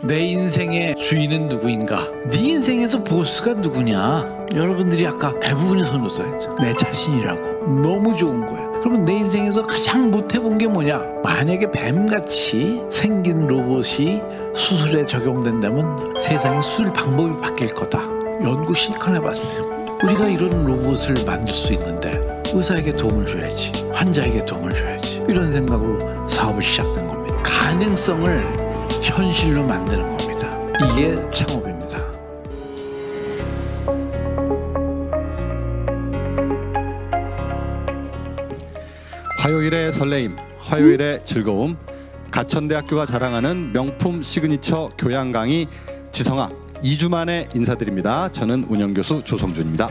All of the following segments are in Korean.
내 인생의 주인은 누구인가? 네 인생에서 보스가 누구냐? 여러분들이 아까 대부분이 손을 써야죠. 내 자신이라고. 너무 좋은 거야. 그러면 내 인생에서 가장 못해본 게 뭐냐? 만약에 뱀같이 생긴 로봇이 수술에 적용된다면 세상의 수술 방법이 바뀔 거다. 연구 실컷 해봤어요. 우리가 이런 로봇을 만들 수 있는데 의사에게 도움을 줘야지, 환자에게 도움을 줘야지, 이런 생각으로 사업을 시작된 겁니다. 가능성을 현실로 만드는 겁니다. 이게 창업입니다. 화요일의 설레임, 화요일의 즐거움, 가천대학교가 자랑하는 명품 시그니처 교양 강의 지성학 2주 만에 인사드립니다. 저는 운영교수 조성준입니다.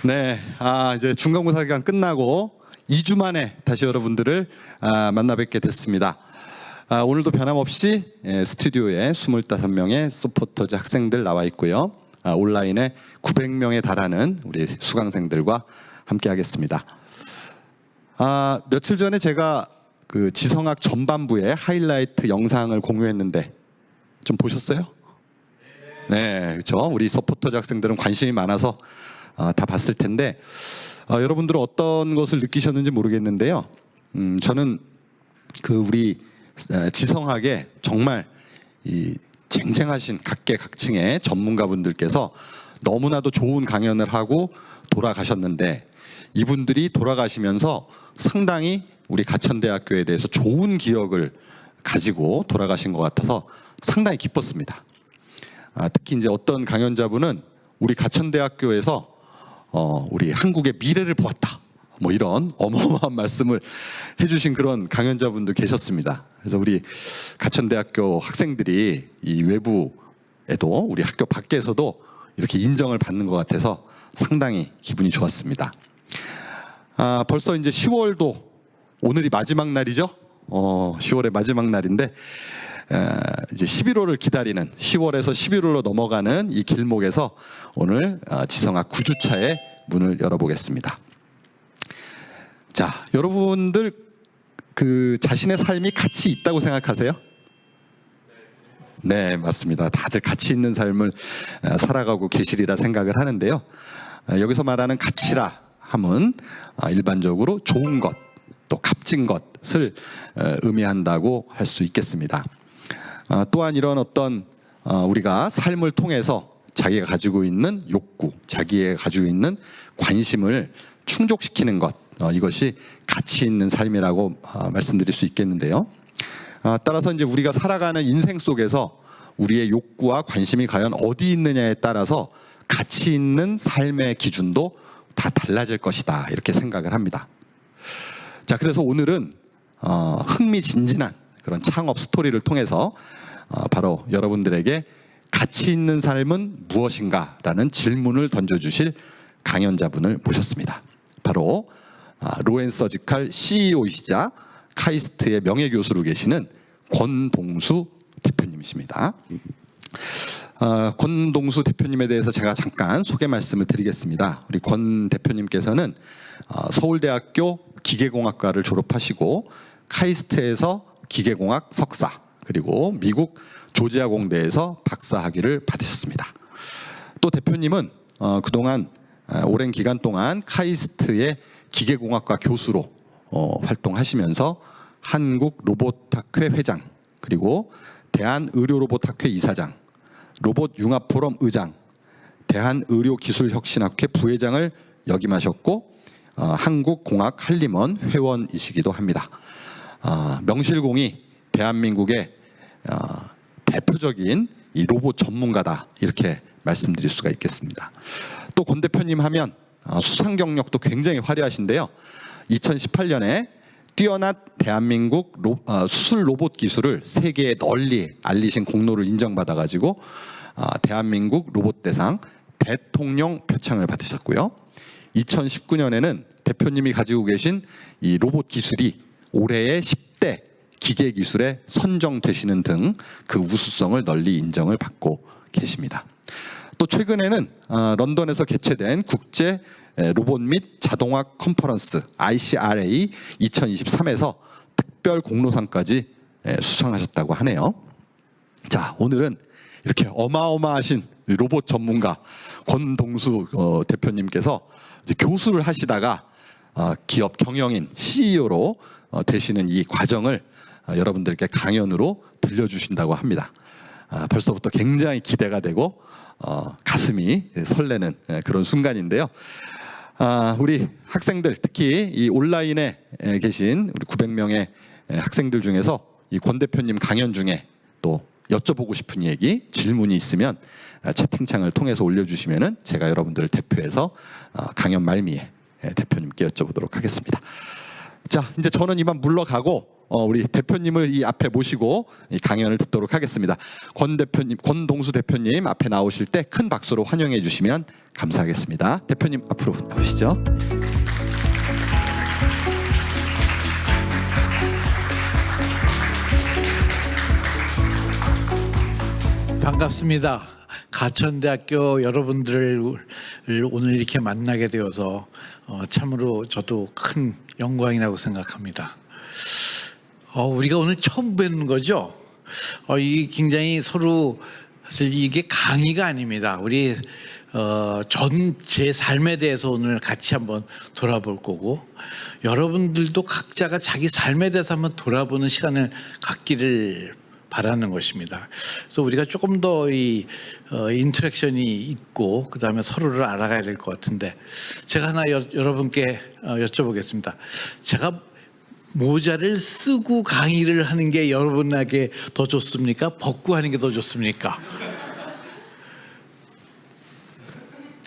네, 이제 중간고사 기간 끝나고 2주 만에 다시 여러분들을 만나 뵙게 됐습니다. 오늘도 변함없이 스튜디오에 25명의 서포터즈 학생들 나와 있고요. 온라인에 900명에 달하는 우리 수강생들과 함께 하겠습니다. 며칠 전에 제가 그 지성학 전반부의 하이라이트 영상을 공유했는데 좀 보셨어요? 네, 그렇죠. 우리 서포터즈 학생들은 관심이 많아서 다 봤을 텐데 여러분들은 어떤 것을 느끼셨는지 모르겠는데요. 저는 그 우리 지성학에 정말 이 쟁쟁하신 각계각층의 전문가분들께서 너무나도 좋은 강연을 하고 돌아가셨는데 이분들이 돌아가시면서 상당히 우리 가천대학교에 대해서 좋은 기억을 가지고 돌아가신 것 같아서 상당히 기뻤습니다. 특히 이제 어떤 강연자분은 우리 가천대학교에서 우리 한국의 미래를 보았다, 뭐 이런 어마어마한 말씀을 해주신 그런 강연자분도 계셨습니다. 그래서 우리 가천대학교 학생들이 이 외부에도 우리 학교 밖에서도 이렇게 인정을 받는 것 같아서 상당히 기분이 좋았습니다. 벌써 이제 10월도 오늘이 마지막 날이죠. 10월의 마지막 날인데 이제 11월을 기다리는 10월에서 11월로 넘어가는 이 길목에서 오늘 지성학 9주차의 문을 열어보겠습니다. 자, 여러분들 그 자신의 삶이 가치 있다고 생각하세요? 네, 맞습니다. 다들 가치 있는 삶을 살아가고 계시리라 생각을 하는데요. 여기서 말하는 가치라 함은 일반적으로 좋은 것, 또 값진 것을 의미한다고 할 수 있겠습니다. 또한 이런 어떤 우리가 삶을 통해서 자기가 가지고 있는 욕구, 자기가 가지고 있는 관심을 충족시키는 것, 이것이 가치 있는 삶이라고 말씀드릴 수 있겠는데요. 따라서 이제 우리가 살아가는 인생 속에서 우리의 욕구와 관심이 과연 어디 있느냐에 따라서 가치 있는 삶의 기준도 다 달라질 것이다, 이렇게 생각을 합니다. 자, 그래서 오늘은 흥미진진한 그런 창업 스토리를 통해서 바로 여러분들에게 가치 있는 삶은 무엇인가 라는 질문을 던져주실 강연자분을 모셨습니다. 바로 로엔서지칼 CEO이시자 카이스트의 명예교수로 계시는 권동수 대표님이십니다. 권동수 대표님에 대해서 제가 잠깐 소개 말씀을 드리겠습니다. 우리 권 대표님께서는 서울대학교 기계공학과를 졸업하시고 카이스트에서 기계공학 석사, 그리고 미국 조지아 공대에서 박사 학위를 받으셨습니다. 또 대표님은 그동안 오랜 기간 동안 카이스트의 기계공학과 교수로 활동하시면서 한국로봇학회 회장, 그리고 대한의료로봇학회 이사장, 로봇융합포럼 의장, 대한의료기술혁신학회 부회장을 역임하셨고 한국공학한림원 회원이시기도 합니다. 명실공히 대한민국의 대표적인 이 로봇 전문가다, 이렇게 말씀드릴 수가 있겠습니다. 또 권 대표님 하면 수상 경력도 굉장히 화려하신데요. 2018년에 뛰어난 대한민국 수술 로봇 기술을 세계에 널리 알리신 공로를 인정받아가지고 대한민국 로봇 대상 대통령 표창을 받으셨고요. 2019년에는 대표님이 가지고 계신 이 로봇 기술이 올해의 10대 기계 기술에 선정되시는 등 그 우수성을 널리 인정을 받고 계십니다. 또 최근에는 런던에서 개최된 국제 로봇 및 자동화 컨퍼런스 ICRA 2023에서 특별 공로상까지 수상하셨다고 하네요. 자, 오늘은 이렇게 어마어마하신 로봇 전문가 권동수 대표님께서 이제 교수를 하시다가 기업 경영인 CEO로 되시는 이 과정을 여러분들께 강연으로 들려주신다고 합니다. 벌써부터 굉장히 기대가 되고 가슴이 설레는 그런 순간인데요. 우리 학생들, 특히 이 온라인에 계신 우리 900명의 학생들 중에서 이 권 대표님 강연 중에 또 여쭤보고 싶은 얘기, 질문이 있으면 채팅창을 통해서 올려주시면은 제가 여러분들을 대표해서 강연 말미에 대표님께 여쭤보도록 하겠습니다. 자, 이제 저는 이만 물러가고 우리 대표님을 이 앞에 모시고 이 강연을 듣도록 하겠습니다. 권 대표님, 권동수 대표님 앞에 나오실 때 큰 박수로 환영해 주시면 감사하겠습니다. 대표님 앞으로 나오시죠. 반갑습니다. 가천대학교 여러분들을 오늘 이렇게 만나게 되어서 참으로 저도 큰 영광이라고 생각합니다. 우리가 오늘 처음 뵙는 거죠. 이 굉장히 서로 사실 이게 강의가 아닙니다. 우리 제 삶에 대해서 오늘 같이 한번 돌아볼 거고, 여러분들도 각자가 자기 삶에 대해서 한번 돌아보는 시간을 갖기를 바라는 것입니다. 그래서 우리가 조금 더 이 인터랙션이 있고 그 다음에 서로를 알아가야 될 것 같은데, 제가 하나 여러분께 여쭤보겠습니다. 제가 모자를 쓰고 강의를 하는 게 여러분에게 더 좋습니까? 벗고 하는 게 더 좋습니까?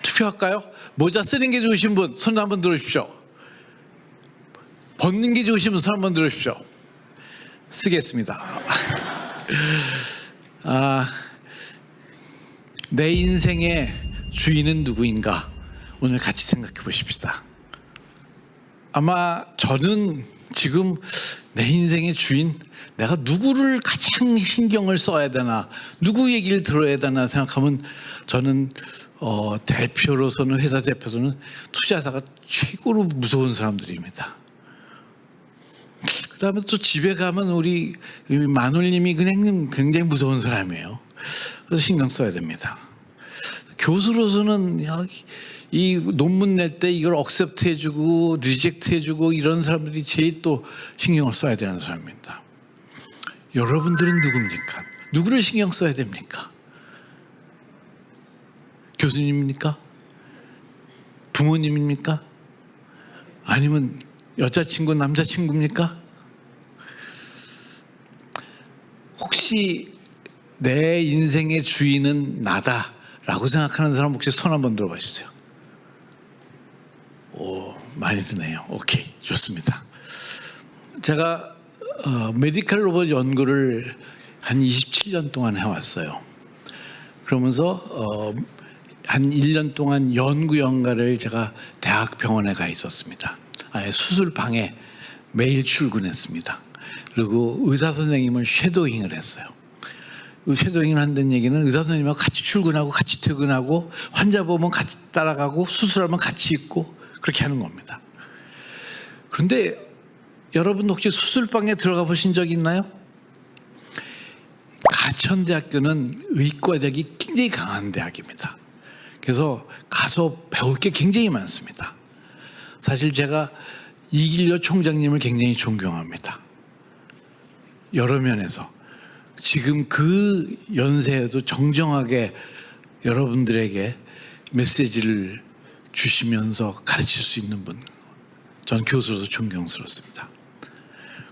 투표할까요? 모자 쓰는 게 좋으신 분 손 한번 들어주십시오. 벗는 게 좋으신 분 손 한번 들어주십시오. 쓰겠습니다. 내 인생의 주인은 누구인가? 오늘 같이 생각해 보십시다. 아마 저는 지금 내 인생의 주인, 내가 누구를 가장 신경을 써야 되나, 누구 얘기를 들어야 되나 생각하면 저는 대표로서는, 회사 대표로서는 투자자가 최고로 무서운 사람들입니다. 그 다음에 또 집에 가면 우리 마눌님이 그냥 굉장히 무서운 사람이에요. 그래서 신경 써야 됩니다. 교수로서는 이 논문 낼 때 이걸 억셉트 해주고 리젝트 해주고 이런 사람들이 제일 또 신경을 써야 되는 사람입니다. 여러분들은 누굽니까? 누구를 신경 써야 됩니까? 교수님입니까? 부모님입니까? 아니면 여자친구, 남자친구입니까? 혹시 내 인생의 주인은 나다라고 생각하는 사람 혹시 손 한번 들어봐 주세요. 오, 많이 드네요. 오케이, 좋습니다. 제가 메디컬 로봇 연구를 한 27년 동안 해왔어요. 그러면서 한 1년 동안 연구 연가를 제가 대학병원에 가 있었습니다. 아예 수술방에 매일 출근했습니다. 그리고 의사 선생님을 쉐도잉을 했어요. 쉐도잉을 한다는 얘기는 의사 선생님하고 같이 출근하고 같이 퇴근하고 환자 보면 같이 따라가고 수술하면 같이 있고 그렇게 하는 겁니다. 그런데 여러분 혹시 수술방에 들어가 보신 적 있나요? 가천대학교는 의과대학이 굉장히 강한 대학입니다. 그래서 가서 배울 게 굉장히 많습니다. 사실 제가 이길려 총장님을 굉장히 존경합니다. 여러 면에서 지금 그 연세에도 정정하게 여러분들에게 메시지를 주시면서 가르칠 수 있는 분, 전 교수로서 존경스럽습니다.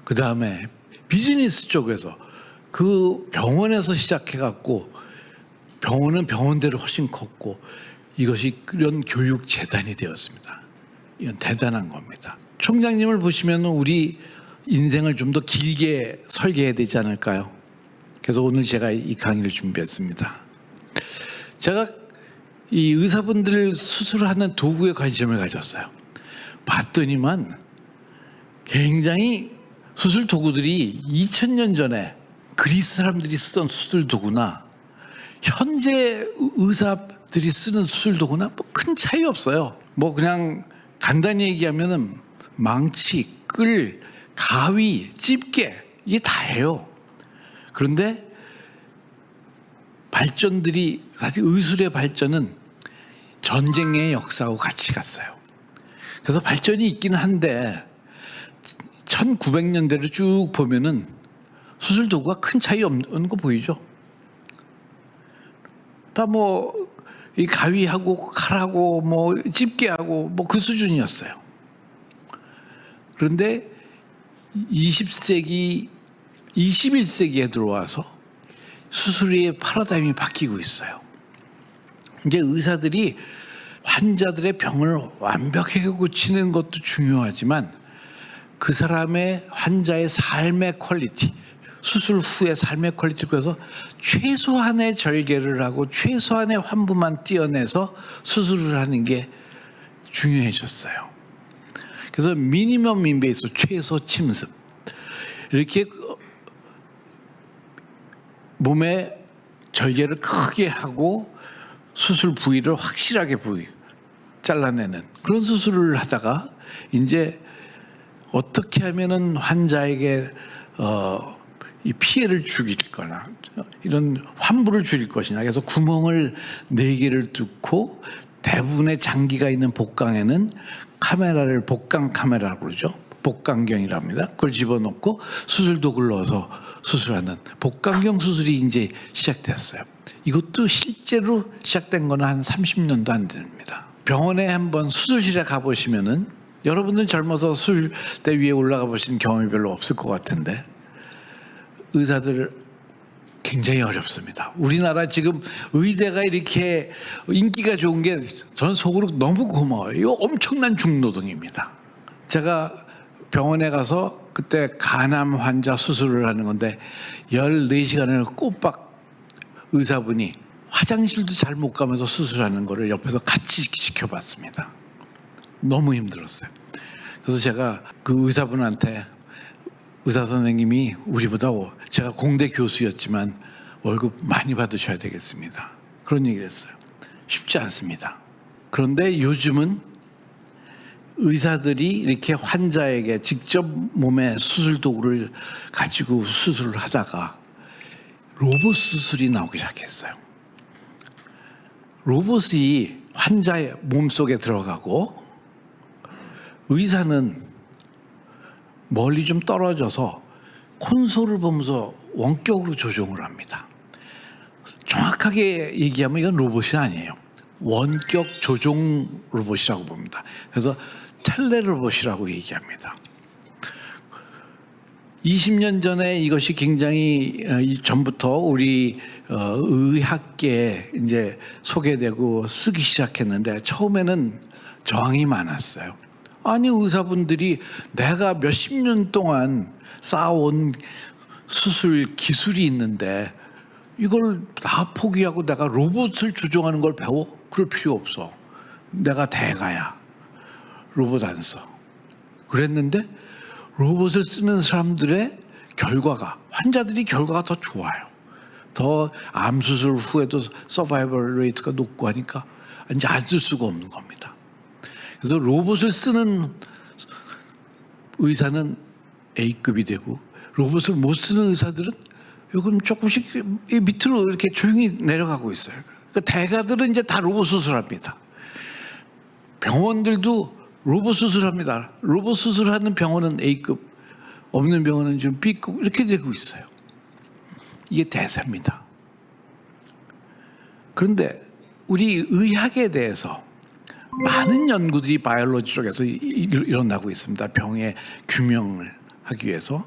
그 다음에 비즈니스 쪽에서 그 병원에서 시작해갖고 병원은 병원대로 훨씬 컸고 이것이 이런 교육재단이 되었습니다. 이건 대단한 겁니다. 총장님을 보시면 우리 인생을 좀 더 길게 설계해야 되지 않을까요? 그래서 오늘 제가 이 강의를 준비했습니다. 제가 이 의사분들 수술하는 도구에 관심을 가졌어요. 봤더니만 굉장히 수술 도구들이 2000년 전에 그리스 사람들이 쓰던 수술 도구나 현재 의사들이 쓰는 수술 도구나 뭐 큰 차이 없어요. 뭐 그냥 간단히 얘기하면은 망치, 끌, 가위, 집게 이게 다예요. 그런데 발전들이 사실 의술의 발전은 전쟁의 역사하고 같이 갔어요. 그래서 발전이 있기는 한데 1900년대를 쭉 보면은 수술 도구가 큰 차이 없는 거 보이죠? 다 뭐 이 가위하고 칼하고 뭐 집게하고 뭐 그 수준이었어요. 그런데 20세기, 21세기에 들어와서 수술의 파라다임이 바뀌고 있어요. 이제 의사들이 환자들의 병을 완벽하게 고치는 것도 중요하지만 그 사람의 환자의 삶의 퀄리티, 수술 후의 삶의 퀄리티를 그래서 최소한의 절개를 하고 최소한의 환부만 띄어내서 수술을 하는 게 중요해졌어요. 그래서 미니멈 인베이스, 최소 침습, 이렇게 몸에 절개를 크게 하고 수술 부위를 확실하게 잘라내는 그런 수술을 하다가 이제 어떻게 하면은 환자에게 이 피해를 줄일 거나 이런 환부를 줄일 것이냐. 그래서 구멍을 4개를 뚫고 대부분의 장기가 있는 복강에는 카메라를 복강 카메라라고 그러죠. 복강경이라고 합니다. 그걸 집어넣고 수술 도구를 넣어서 수술하는 복강경 수술이 이제 시작됐어요. 이것도 실제로 시작된 거는 한 30년도 안 됩니다. 병원에 한번 수술실에 가보시면은 여러분들 젊어서 수술대 위에 올라가 보신 경험이 별로 없을 것 같은데 의사들 굉장히 어렵습니다. 우리나라 지금 의대가 이렇게 인기가 좋은 게 저는 속으로 너무 고마워요. 이거 엄청난 중노동입니다. 제가 병원에 가서 그때 간암 환자 수술을 하는 건데 14시간을 꼬박 의사분이 화장실도 잘 못 가면서 수술하는 거를 옆에서 같이 지켜봤습니다. 너무 힘들었어요. 그래서 제가 그 의사분한테 의사 선생님이 우리보다 제가 공대 교수였지만 월급 많이 받으셔야 되겠습니다. 그런 얘기를 했어요. 쉽지 않습니다. 그런데 요즘은 의사들이 이렇게 환자에게 직접 몸에 수술 도구를 가지고 수술을 하다가 로봇 수술이 나오기 시작했어요. 로봇이 환자의 몸속에 들어가고 의사는 멀리 좀 떨어져서 콘솔을 보면서 원격으로 조종을 합니다. 정확하게 얘기하면 이건 로봇이 아니에요. 원격 조종 로봇이라고 봅니다. 그래서 텔레로봇이라고 얘기합니다. 20년 전에 이것이 굉장히 전부터 우리 의학계에 이제 소개되고 쓰기 시작했는데 처음에는 저항이 많았어요. 아니 의사분들이 내가 몇십 년 동안 쌓아온 수술 기술이 있는데 이걸 다 포기하고 내가 로봇을 조종하는 걸 배워? 그럴 필요 없어. 내가 대가야. 로봇 안 써. 그랬는데 로봇을 쓰는 사람들의 결과가 환자들이 결과가 더 좋아요. 더 암 수술 후에도 서바이벌 레이트가 높고 하니까 이제 안 쓸 수가 없는 겁니다. 그래서 로봇을 쓰는 의사는 A급이 되고 로봇을 못 쓰는 의사들은 요즘 조금씩 밑으로 이렇게 조용히 내려가고 있어요. 그러니까 대가들은 이제 다 로봇 수술합니다. 병원들도 로봇 수술합니다. 로봇 수술하는 병원은 A급, 없는 병원은 지금 B급 이렇게 되고 있어요. 이게 대세입니다. 그런데 우리 의학에 대해서 많은 연구들이 바이올로지 쪽에서 일어나고 있습니다. 병의 규명을 하기 위해서.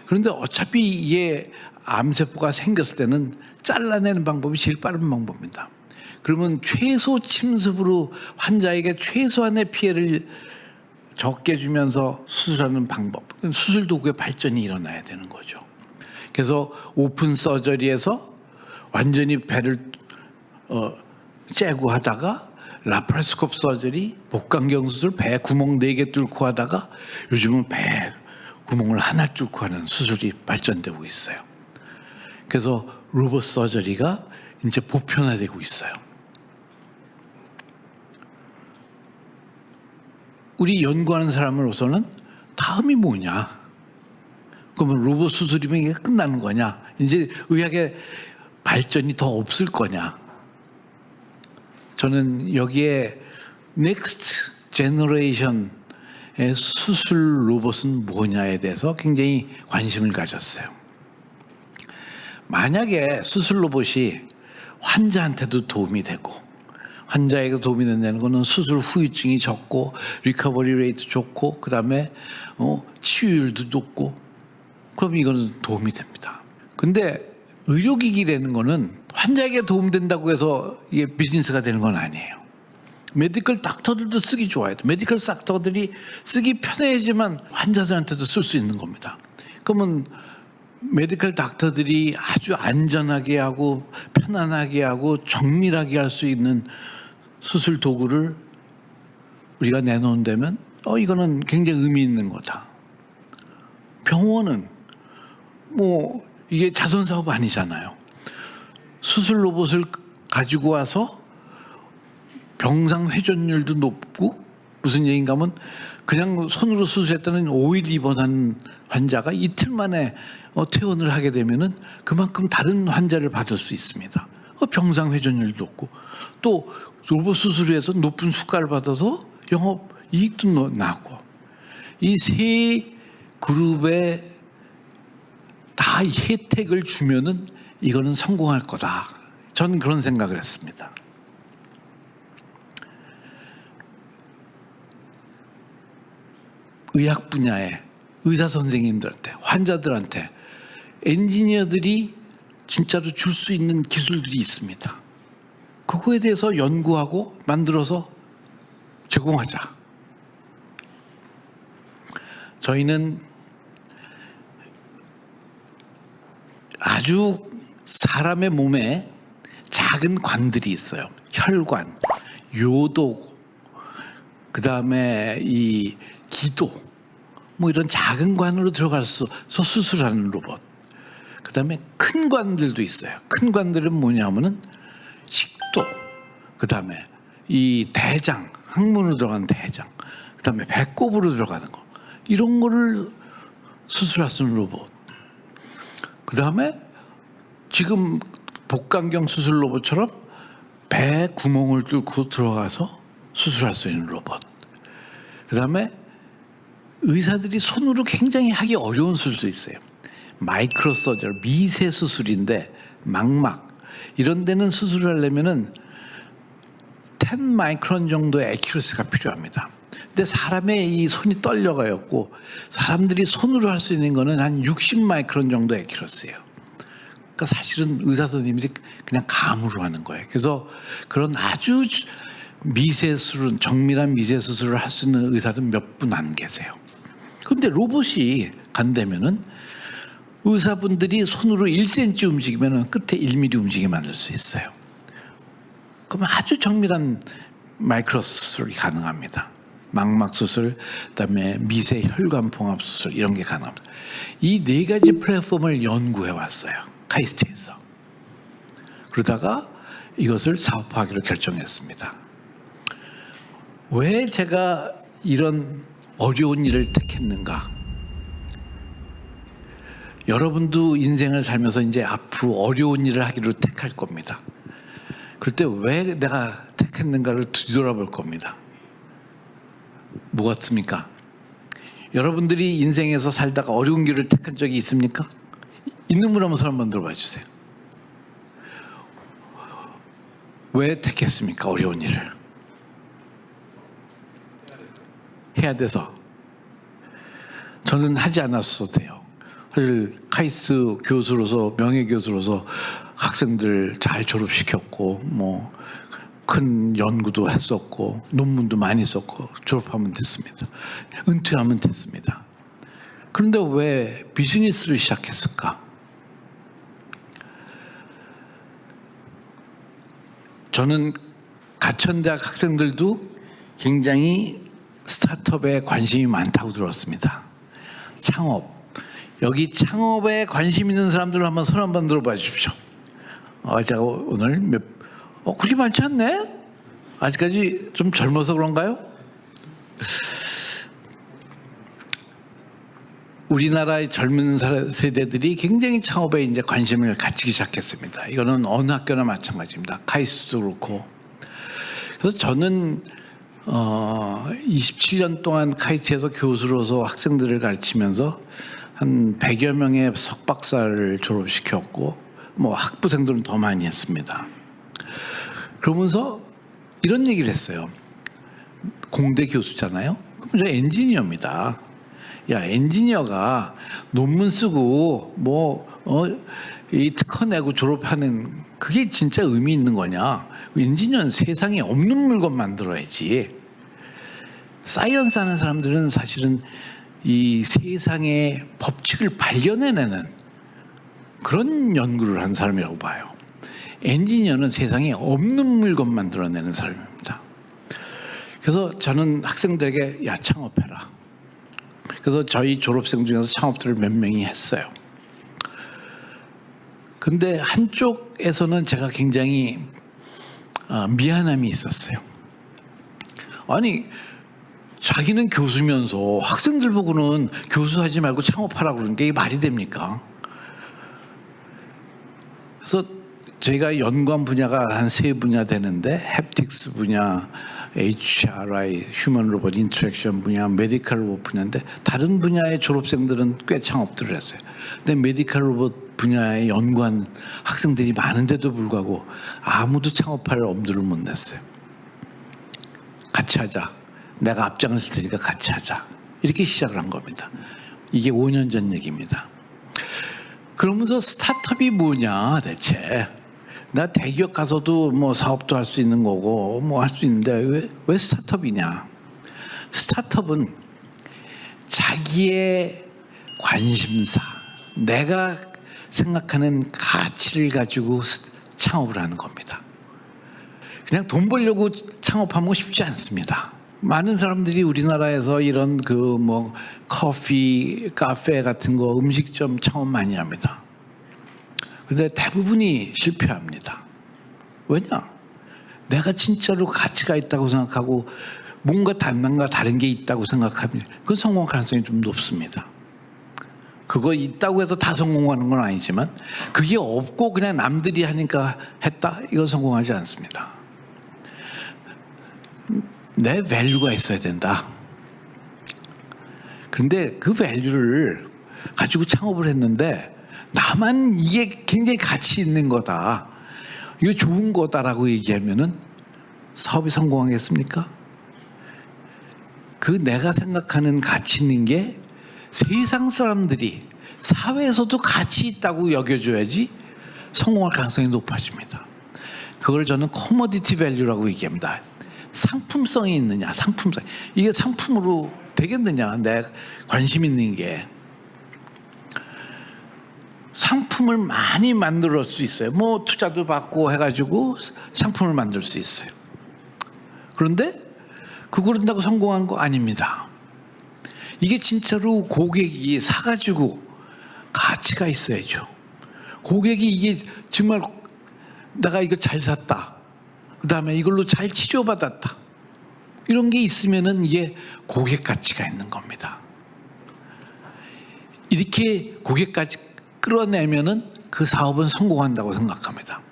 그런데 어차피 이게 암세포가 생겼을 때는 잘라내는 방법이 제일 빠른 방법입니다. 그러면 최소 침습으로 환자에게 최소한의 피해를 적게 주면서 수술하는 방법, 수술 도구의 발전이 일어나야 되는 거죠. 그래서 오픈 서저리에서 완전히 배를 째고 하다가 라파로스코프 서저리, 복강경 수술, 배 구멍 4개 뚫고 하다가 요즘은 배 구멍을 하나 뚫고 하는 수술이 발전되고 있어요. 그래서 로봇 서저리가 이제 보편화되고 있어요. 우리 연구하는 사람으로서는 다음이 뭐냐? 그러면 로봇 수술이면 이게 끝나는 거냐? 이제 의학의 발전이 더 없을 거냐? 저는 여기에 넥스트 제너레이션의 수술 로봇은 뭐냐에 대해서 굉장히 관심을 가졌어요. 만약에 수술 로봇이 환자한테도 도움이 되고, 환자에게 도움이 된다는 것은 수술 후유증이 적고 리커버리 레이트 좋고 그다음에 치유율도 높고, 그럼 이거는 도움이 됩니다. 근데 의료기기라는 거는 환자에게 도움된다고 해서 이게 비즈니스가 되는 건 아니에요. 메디컬 닥터들도 쓰기 좋아요. 메디컬 닥터들이 쓰기 편해야지만 환자들한테도 쓸 수 있는 겁니다. 그러면 메디컬 닥터들이 아주 안전하게 하고 편안하게 하고 정밀하게 할 수 있는 수술 도구를 우리가 내놓는다면 이거는 굉장히 의미 있는 거다. 병원은 뭐 이게 자선 사업 아니잖아요. 수술 로봇을 가지고 와서 병상 회전율도 높고, 무슨 얘기인가 하면 그냥 손으로 수술했다는 5일 입원한 환자가 이틀 만에 퇴원을 하게 되면은 그만큼 다른 환자를 받을 수 있습니다. 병상 회전율도 높고, 또 로봇 수술에서 높은 수가를 받아서 영업 이익도 나고, 이 세 그룹에 다 혜택을 주면은 이거는 성공할 거다. 저는 그런 생각을 했습니다. 의학 분야에 의사 선생님들한테, 환자들한테 엔지니어들이 진짜로 줄 수 있는 기술들이 있습니다. 그거에 대해서 연구하고 만들어서 제공하자. 저희는 아주 사람의 몸에 작은 관들이 있어요. 혈관, 요도, 그 다음에 이 기도, 뭐 이런 작은 관으로 들어가서 수술하는 로봇. 그 다음에 큰 관들도 있어요. 큰 관들은 뭐냐면은 식도, 그 다음에 이 대장, 항문으로 들어가는 대장, 그 다음에 배꼽으로 들어가는 거, 이런 거를 수술할 수 있는 로봇. 그 다음에 지금 복강경 수술 로봇처럼 배 구멍을 뚫고 들어가서 수술할 수 있는 로봇. 그 다음에 의사들이 손으로 굉장히 하기 어려운 수술이 있어요. 마이크로 서저리, 미세 수술인데 망막 이런 데는 수술을 하려면은 10 마이크론 정도의 애큐러시가 필요합니다. 근데 사람의 이 손이 떨려가였고, 사람들이 손으로 할 수 있는 거는 한 60 마이크론 정도의 애큐러시예요. 그러니까 사실은 의사 선생님들이 그냥 감으로 하는 거예요. 그래서 그런 아주 미세 수술은, 정밀한 미세 수술을 할 수 있는 의사는 몇 분 안 계세요. 그런데 로봇이 간다면은 의사분들이 손으로 1cm 움직이면 끝에 1mm 움직이게 만들 수 있어요. 그러면 아주 정밀한 마이크로 수술이 가능합니다. 망막 수술, 그다음에 미세 혈관 봉합 수술, 이런 게 가능합니다. 이 네 가지 플랫폼을 연구해 왔어요. 카이스트에서. 그러다가 이것을 사업화하기로 결정했습니다. 왜 제가 이런 어려운 일을 택했는가? 여러분도 인생을 살면서 이제 앞으로 어려운 일을 하기로 택할 겁니다. 그럴 때 왜 내가 택했는가를 뒤돌아볼 겁니다. 뭐 같습니까? 여러분들이 인생에서 살다가 어려운 길을 택한 적이 있습니까? 있는 분 한번 손 한번 들어봐 주세요. 왜 택했습니까? 어려운 일을. 해야 돼서. 저는 하지 않았어도 돼요. 사실 카이스트 교수로서, 명예교수로서 학생들 잘 졸업시켰고, 뭐 큰 연구도 했었고, 논문도 많이 썼고, 졸업하면 됐습니다. 은퇴하면 됐습니다. 그런데 왜 비즈니스를 시작했을까? 저는 가천대학 학생들도 굉장히 스타트업에 관심이 많다고 들었습니다. 창업. 여기 창업에 관심 있는 사람들 한번 손 한번 들어봐 주십시오. 제가 오늘 그렇게 많지 않네? 아직까지 좀 젊어서 그런가요? 우리나라의 젊은 세대들이 굉장히 창업에 이제 관심을 가지기 시작했습니다. 이거는 어느 학교나 마찬가지입니다. 카이스트도 그렇고. 그래서 저는 27년 동안 카이스트에서 교수로서 학생들을 가르치면서 한 100여 명의 석박사를 졸업시켰고 뭐 학부생들은 더 많이 했습니다. 그러면서 이런 얘기를 했어요. 공대 교수잖아요. 그럼 저 엔지니어입니다. 야, 엔지니어가 논문 쓰고 이 특허 내고 졸업하는 그게 진짜 의미 있는 거냐? 엔지니어는 세상에 없는 물건 만들어야지. 사이언스 하는 사람들은 사실은 이 세상의 법칙을 발견해내는 그런 연구를 한 사람이라고 봐요. 엔지니어는 세상에 없는 물건 만들어내는 사람입니다. 그래서 저는 학생들에게 야, 창업해라. 그래서 저희 졸업생 중에서 창업들을 몇 명이 했어요. 근데 한쪽에서는 제가 굉장히 미안함이 있었어요. 아니, 자기는 교수면서 학생들 보고는 교수하지 말고 창업하라고 그러는 게 말이 됩니까? 그래서 저희가 연구한 분야가 한 3분야 되는데 햅틱스 분야, HRI, 휴먼 로봇 인터랙션 분야, 메디컬 로봇 분야인데 다른 분야의 졸업생들은 꽤 창업들을 했어요. 근데 메디컬 로봇 분야에 연구한 학생들이 많은데도 불구하고 아무도 창업할 엄두를 못 냈어요. 같이 하자. 내가 앞장을 쓸 테니까 같이 하자. 이렇게 시작을 한 겁니다. 이게 5년 전 얘기입니다. 그러면서 스타트업이 뭐냐 대체. 나 대기업 가서도 뭐 사업도 할 수 있는 거고 뭐 할 수 있는데 왜 스타트업이냐. 스타트업은 자기의 관심사, 내가 생각하는 가치를 가지고 창업을 하는 겁니다. 그냥 돈 벌려고 창업하는 거 쉽지 않습니다. 많은 사람들이 우리나라에서 이런 커피, 카페 같은 거 음식점 창업 많이 합니다. 근데 대부분이 실패합니다. 왜냐? 내가 진짜로 가치가 있다고 생각하고 뭔가 다른 게 있다고 생각하면 그 성공 가능성이 좀 높습니다. 그거 있다고 해서 다 성공하는 건 아니지만 그게 없고 그냥 남들이 하니까 했다? 이거 성공하지 않습니다. 내 밸류가 있어야 된다. 그런데 그 밸류를 가지고 창업을 했는데 나만 이게 굉장히 가치 있는 거다. 이거 좋은 거다라고 얘기하면은 사업이 성공하겠습니까? 그 내가 생각하는 가치 있는 게 세상 사람들이 사회에서도 가치 있다고 여겨줘야지 성공할 가능성이 높아집니다. 그걸 저는 커머디티 밸류라고 얘기합니다. 상품성이 있느냐, 상품성. 이게 상품으로 되겠느냐, 내 관심 있는 게. 상품을 많이 만들 수 있어요. 뭐 투자도 받고 해가지고 상품을 만들 수 있어요. 그런데 그걸 한다고 성공한 거 아닙니다. 이게 진짜로 고객이 사가지고 가치가 있어야죠. 고객이 이게 정말 내가 이거 잘 샀다. 그 다음에 이걸로 잘 치료받았다. 이런 게 있으면은 이게 고객 가치가 있는 겁니다. 이렇게 고객까지 끌어내면은 그 사업은 성공한다고 생각합니다.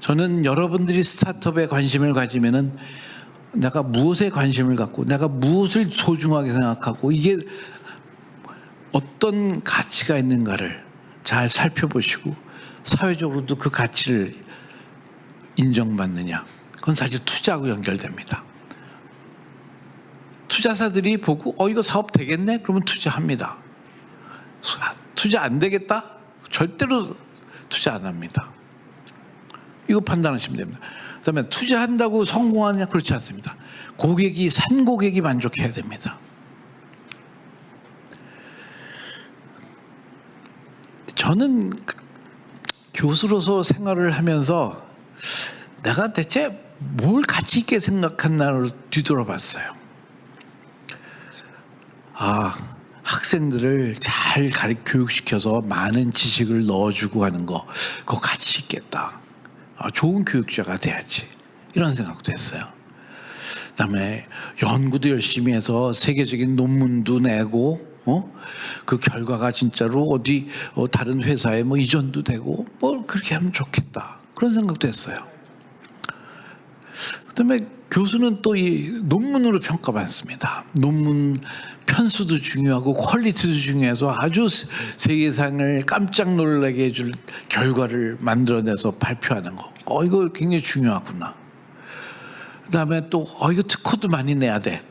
저는 여러분들이 스타트업에 관심을 가지면은 내가 무엇에 관심을 갖고 내가 무엇을 소중하게 생각하고 이게 어떤 가치가 있는가를 잘 살펴보시고 사회적으로도 그 가치를 인정받느냐. 그건 사실 투자하고 연결됩니다. 투자사들이 보고 이거 사업 되겠네? 그러면 투자합니다. 투자 안 되겠다? 절대로 투자 안 합니다. 이거 판단하시면 됩니다. 그다음에 투자한다고 성공하느냐? 그렇지 않습니다. 산 고객이 만족해야 됩니다. 저는 교수로서 생활을 하면서 내가 대체 뭘 가치 있게 생각했나를 뒤돌아봤어요. 학생들을 잘 교육시켜서 많은 지식을 넣어주고 하는 거 그거 가치 있겠다. 좋은 교육자가 돼야지. 이런 생각도 했어요. 그다음에 연구도 열심히 해서 세계적인 논문도 내고 그 결과가 진짜로 어디 다른 회사에 뭐 이전도 되고 뭐 그렇게 하면 좋겠다 그런 생각도 했어요. 그다음에 교수는 또 이 논문으로 평가받습니다. 논문 편수도 중요하고 퀄리티도 중요해서 아주 세계상을 깜짝 놀라게 해줄 결과를 만들어내서 발표하는 거. 이거 굉장히 중요하구나. 그다음에 또 이거 특허도 많이 내야 돼.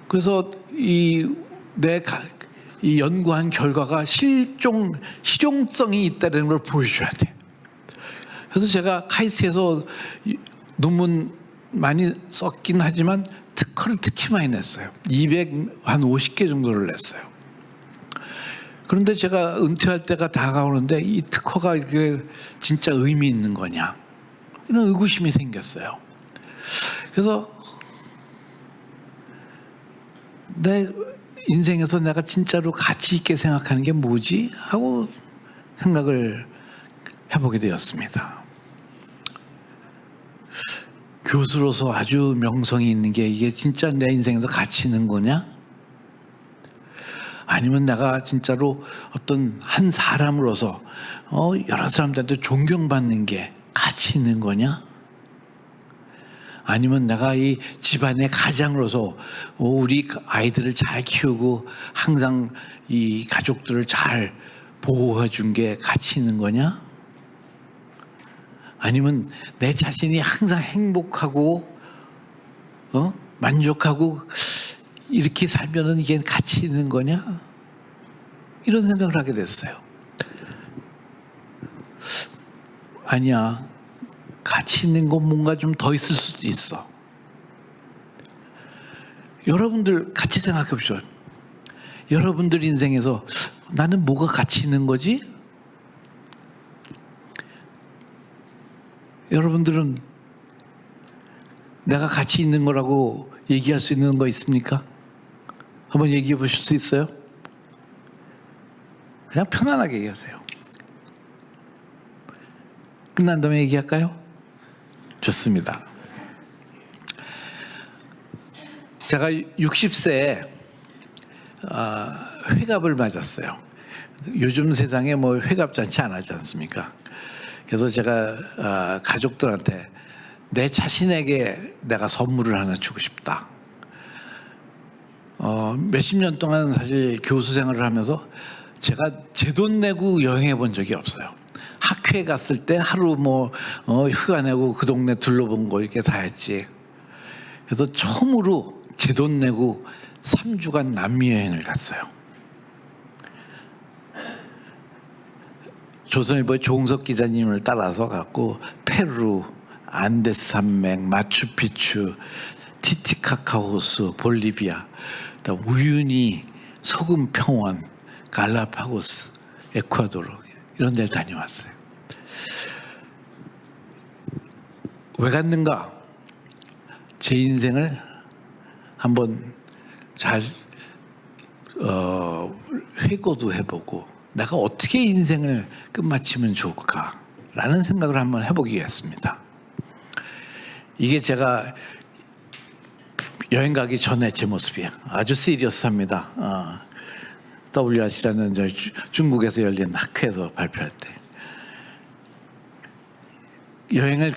그래서 이 연구한 결과가 실용성이 있다는 걸 보여줘야 돼. 그래서 제가 카이스트에서 논문 많이 썼긴 하지만 특허를 특히 많이 냈어요. 250개 정도를 냈어요. 그런데 제가 은퇴할 때가 다가오는데 이 특허가 이게 진짜 의미 있는 거냐 이런 의구심이 생겼어요. 그래서 내 인생에서 내가 진짜로 가치 있게 생각하는 게 뭐지? 하고 생각을 해보게 되었습니다. 교수로서 아주 명성이 있는 게 이게 진짜 내 인생에서 가치 있는 거냐? 아니면 내가 진짜로 어떤 한 사람으로서 여러 사람들한테 존경받는 게 가치 있는 거냐? 아니면 내가 이 집안의 가장으로서 우리 아이들을 잘 키우고 항상 이 가족들을 잘 보호해 준 게 가치 있는 거냐? 아니면 내 자신이 항상 행복하고 만족하고 이렇게 살면은 이게 가치 있는 거냐? 이런 생각을 하게 됐어요. 아니야. 가치 있는 건 뭔가 좀 더 있을 수도 있어. 여러분들 같이 생각해 보시죠. 여러분들 인생에서 나는 뭐가 가치 있는 거지? 여러분들은 내가 가치 있는 거라고 얘기할 수 있는 거 있습니까? 한번 얘기해 보실 수 있어요? 그냥 편안하게 얘기하세요. 끝난 다음에 얘기할까요? 좋습니다. 제가 60세에 회갑을 맞았어요. 요즘 세상에 뭐 회갑잔치 안 하지 않습니까? 그래서 제가 가족들한테 내 자신에게 내가 선물을 하나 주고 싶다. 몇십 년 동안 사실 교수 생활을 하면서 제가 제 돈 내고 여행해 본 적이 없어요. 학회에 갔을 때 하루 휴가 내고 그 동네 둘러본 거 이렇게 다 했지. 그래서 처음으로 제 돈 내고 3주간 남미 여행을 갔어요. 조선일보의 조홍석 기자님을 따라서 갔고 페루, 안데스 산맥, 마추픽추, 티티카카 호수, 볼리비아, 우유니, 소금 평원, 갈라파고스, 에콰도르 이런 데를 다녀왔어요. 왜 갔는가? 제 인생을 한번 잘 회고도 해보고 내가 어떻게 인생을 끝마치면 좋을까라는 생각을 한번 해보기 위해서입니다. 이게 제가 여행 가기 전에 제 모습이에요. 아주 시리어스합니다. WRC라는 중국에서 열린 학회에서 발표할 때 여행을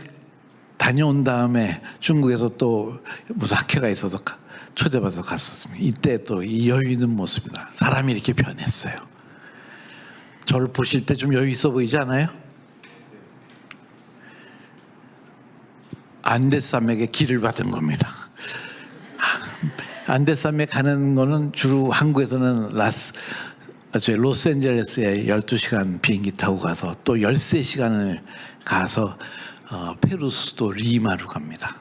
다녀온 다음에 중국에서 또 무슨 학회가 있어서 초대받아서 갔었습니다. 이때 또 이 여유 있는 모습입니다. 사람이 이렇게 변했어요. 저를 보실 때 좀 여유 있어 보이지 않아요? 안데스산맥에 길을 받은 겁니다. 안데스산맥 가는 거는 주로 한국에서는 로스앤젤레스에 12시간 비행기 타고 가서 또 13시간을 가서 페루 수도 리마로 갑니다.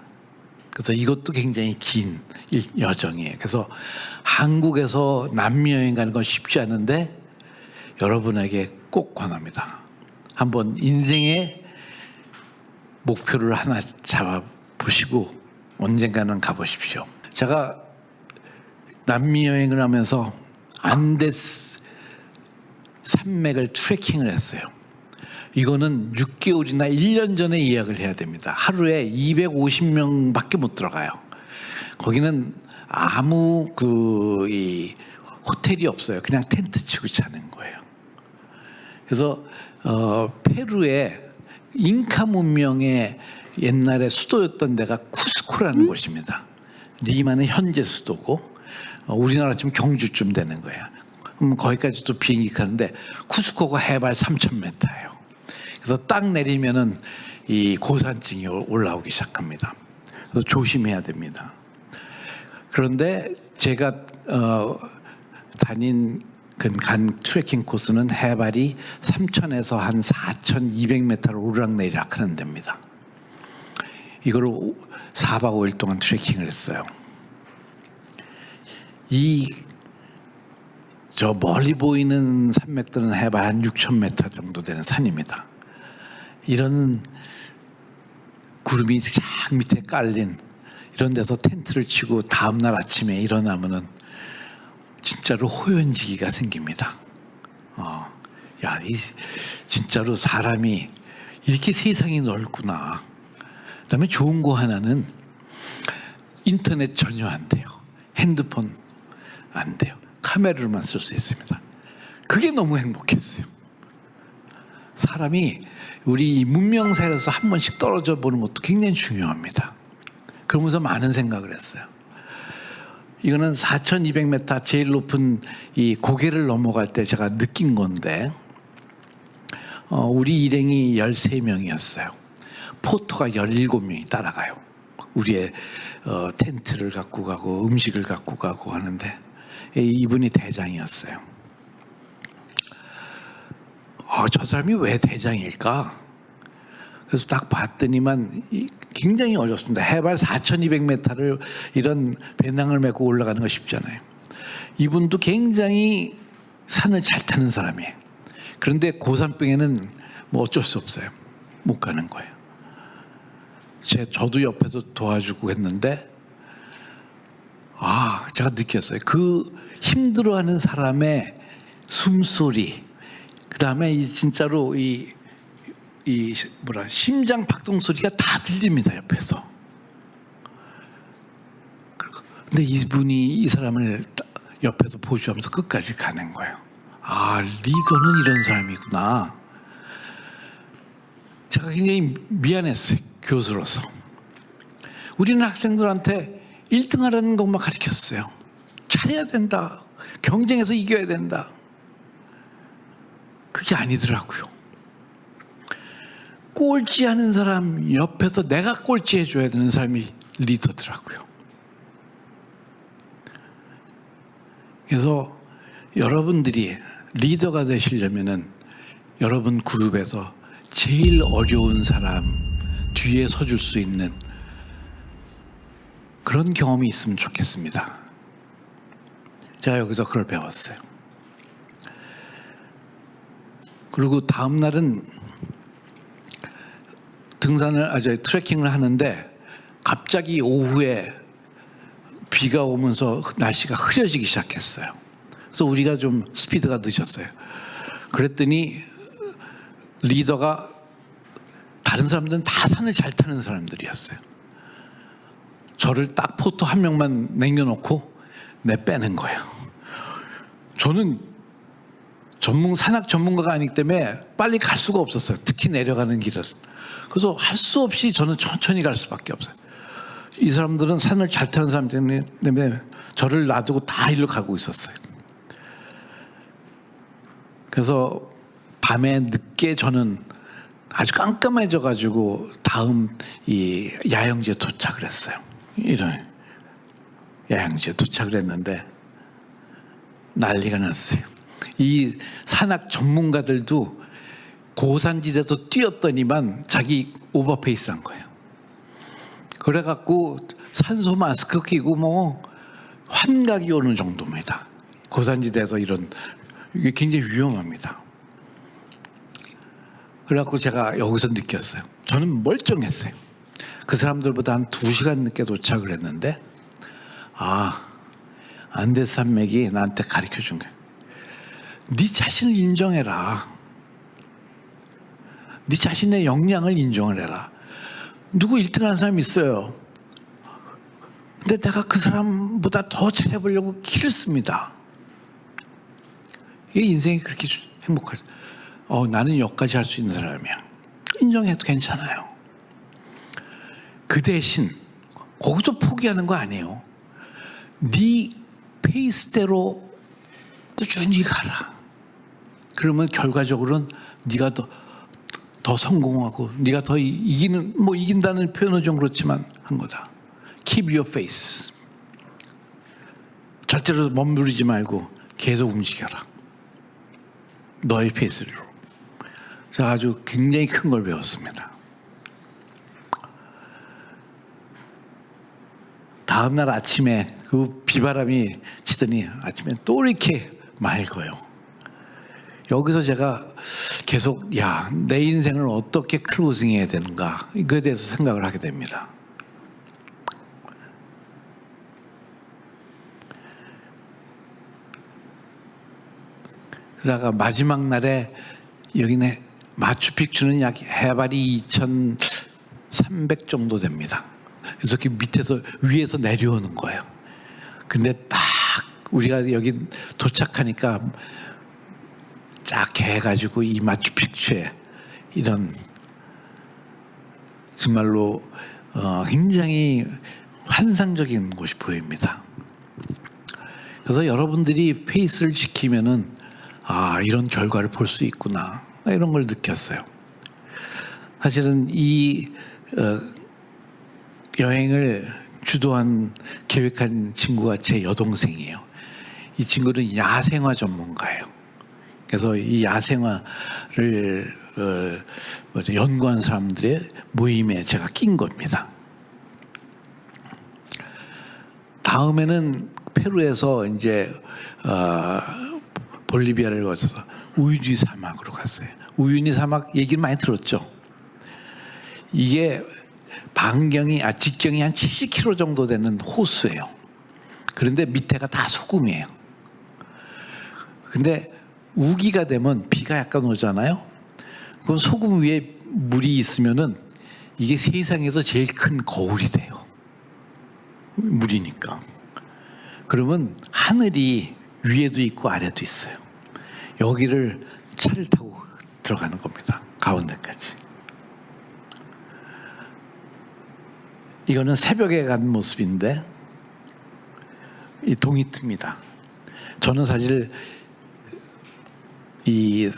그래서 이것도 굉장히 긴 여정이에요. 그래서 한국에서 남미 여행 가는 건 쉽지 않은데 여러분에게 꼭 권합니다. 한번 인생의 목표를 하나 잡아보시고 언젠가는 가보십시오. 제가 남미 여행을 하면서 안데스 산맥을 트레킹을 했어요. 이거는 6개월이나 1년 전에 예약을 해야 됩니다. 하루에 250명밖에 못 들어가요. 거기는 아무 이 호텔이 없어요. 그냥 텐트 치고 자는 거예요. 그래서 페루의 잉카 문명의 옛날에 수도였던 데가 쿠스코라는 곳입니다. 리마는 현재 수도고 우리나라 지금 경주쯤 되는 거예요. 거기까지도 비행기 가는데 쿠스코가 해발 3,000m예요. 그래서 딱 내리면은 이 고산증이 올라오기 시작합니다. 그래서 조심해야 됩니다. 그런데 제가 간 트레킹 코스는 해발이 3,000에서 한 4,200m를 오르락내리락 하는 데입니다. 이거를 4박 5일 동안 트레킹을 했어요. 저 멀리 보이는 산맥들은 해발 한 6,000m 정도 되는 산입니다. 이런 구름이 쫙 밑에 깔린 이런 데서 텐트를 치고 다음날 아침에 일어나면은 진짜로 호연지기가 생깁니다. 진짜로 사람이 이렇게 세상이 넓구나. 그다음에 좋은 거 하나는 인터넷 전혀 안 돼요. 핸드폰 안 돼요. 카메라로만 쓸 수 있습니다. 그게 너무 행복했어요. 사람이 우리 문명사에서 한 번씩 떨어져 보는 것도 굉장히 중요합니다. 그러면서 많은 생각을 했어요. 이거는 4,200m 제일 높은 이 고개를 넘어갈 때 제가 느낀 건데 우리 일행이 13명이었어요. 포터가 17명이 따라가요. 우리의 텐트를 갖고 가고 음식을 갖고 가고 하는데 이분이 대장이었어요. 저 사람이 왜 대장일까? 그래서 딱 봤더니만 굉장히 어렵습니다. 해발 4,200m를 이런 배낭을 메고 올라가는 거 쉽잖아요. 이분도 굉장히 산을 잘 타는 사람이에요. 그런데 고산병에는 뭐 어쩔 수 없어요. 못 가는 거예요. 저도 옆에서 도와주고 했는데 제가 느꼈어요. 그 힘들어하는 사람의 숨소리, 그 다음에 진짜로 심장 박동 소리가 다 들립니다, 옆에서. 근데 이분이 이 사람을 옆에서 보조하면서 끝까지 가는 거예요. 리더는 이런 사람이구나. 제가 굉장히 미안했어요, 교수로서. 우리는 학생들한테 1등 하라는 것만 가르쳤어요. 잘해야 된다. 경쟁에서 이겨야 된다. 그게 아니더라고요. 꼴찌하는 사람 옆에서 내가 꼴찌해줘야 되는 사람이 리더더라고요. 그래서 여러분들이 리더가 되시려면은 여러분 그룹에서 제일 어려운 사람 뒤에 서줄 수 있는 그런 경험이 있으면 좋겠습니다. 제가 여기서 그걸 배웠어요. 그리고 다음 날은 트레킹을 하는데 갑자기 오후에 비가 오면서 날씨가 흐려지기 시작했어요. 그래서 우리가 좀 스피드가 늦었어요. 그랬더니 리더가 다른 사람들은 다 산을 잘 타는 사람들이었어요. 저를 딱 포토 한 명만 남겨놓고 빼는 거예요. 저는 산악 전문가가 아니기 때문에 빨리 갈 수가 없었어요. 특히 내려가는 길을. 그래서 할 수 없이 저는 천천히 갈 수밖에 없어요. 이 사람들은 산을 잘 타는 사람 때문에 저를 놔두고 다 일로 가고 있었어요. 그래서 밤에 늦게 저는 아주 깜깜해져 가지고 다음 이 야영지에 도착을 했어요. 이런 야영지에 도착을 했는데 난리가 났어요. 이 산악 전문가들도 고산지대에서 뛰었더니만 자기 오버페이스한 거예요. 그래갖고 산소 마스크 끼고 뭐 환각이 오는 정도입니다. 고산지대에서 이게 굉장히 위험합니다. 그래갖고 제가 여기서 느꼈어요. 저는 멀쩡했어요. 그 사람들보다 한 2시간 늦게 도착을 했는데 안데스 산맥이 나한테 가르쳐준 거예요. 네 자신을 인정해라. 네 자신의 역량을 인정을 해라. 누구 1등 하는 사람이 있어요. 근데 내가 그 사람보다 더 잘해보려고 기를 씁니다. 이게 인생이 그렇게 행복하죠. 나는 여기까지 할 수 있는 사람이야. 인정해도 괜찮아요. 그 대신 거기서 포기하는 거 아니에요. 네 페이스대로 꾸준히 가라. 그러면 결과적으로는 네가 더 성공하고 네가 더 이긴다는 표현은 좀 그렇지만 한 거다. Keep your face. 절대로 머무르지 말고 계속 움직여라. 너의 페이스로. 제가 아주 굉장히 큰 걸 배웠습니다. 다음날 아침에 그 비바람이 치더니 아침에 또 이렇게 맑아요. 여기서 제가 계속 내 인생을 어떻게 클로징해야 되는가 이거에 대해서 생각을 하게 됩니다. 그래서 마지막 날에 여기네 마추픽추는 약 해발이 2,300 정도 됩니다. 그래서 그 밑에서 위에서 내려오는 거예요. 근데 딱 우리가 여기 도착하니까 쫙 해가지고 이 마추픽추에 이런 정말로 굉장히 환상적인 곳이 보입니다. 그래서 여러분들이 페이스를 지키면은 이런 결과를 볼 수 있구나 이런 걸 느꼈어요. 사실은 이 여행을 주도한 계획한 친구가 제 여동생이에요. 이 친구는 야생화 전문가예요. 그래서 이 야생화를 연구한 사람들의 모임에 제가 낀 겁니다. 다음에는 페루에서 이제 볼리비아를 거쳐서 우유니 사막으로 갔어요. 우유니 사막 얘기를 많이 들었죠. 이게 직경이 한 70km 정도 되는 호수예요. 그런데 밑에가 다 소금이에요. 근데 우기가 되면 비가 약간 오잖아요. 그럼 소금 위에 물이 있으면은 이게 세상에서 제일 큰 거울이 돼요. 물이니까. 그러면 하늘이 위에도 있고 아래도 있어요. 여기를 차를 타고 들어가는 겁니다. 가운데까지. 이거는 새벽에 간 모습인데 이 동이 틉니다. 저는 사실 이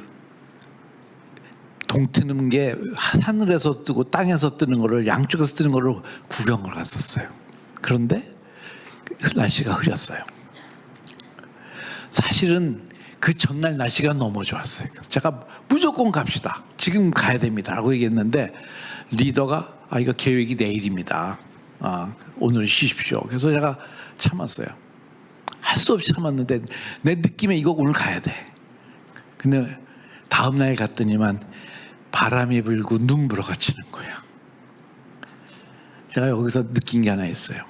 동 트는 게 하늘에서 뜨고 땅에서 뜨는 거를 양쪽에서 뜨는 거를 구경을 갔었어요. 그런데 날씨가 흐렸어요. 사실은 그 전날 날씨가 너무 좋았어요. 그래서 제가 무조건 갑시다. 지금 가야 됩니다. 라고 얘기했는데 리더가 이거 계획이 내일입니다. 오늘 쉬십시오. 그래서 제가 참았어요. 할 수 없이 참았는데 내 느낌에 이거 오늘 가야 돼. 근데 다음 날 갔더니만 바람이 불고 눈보라가 치는 거야. 제가 여기서 느낀 게 하나 있어요.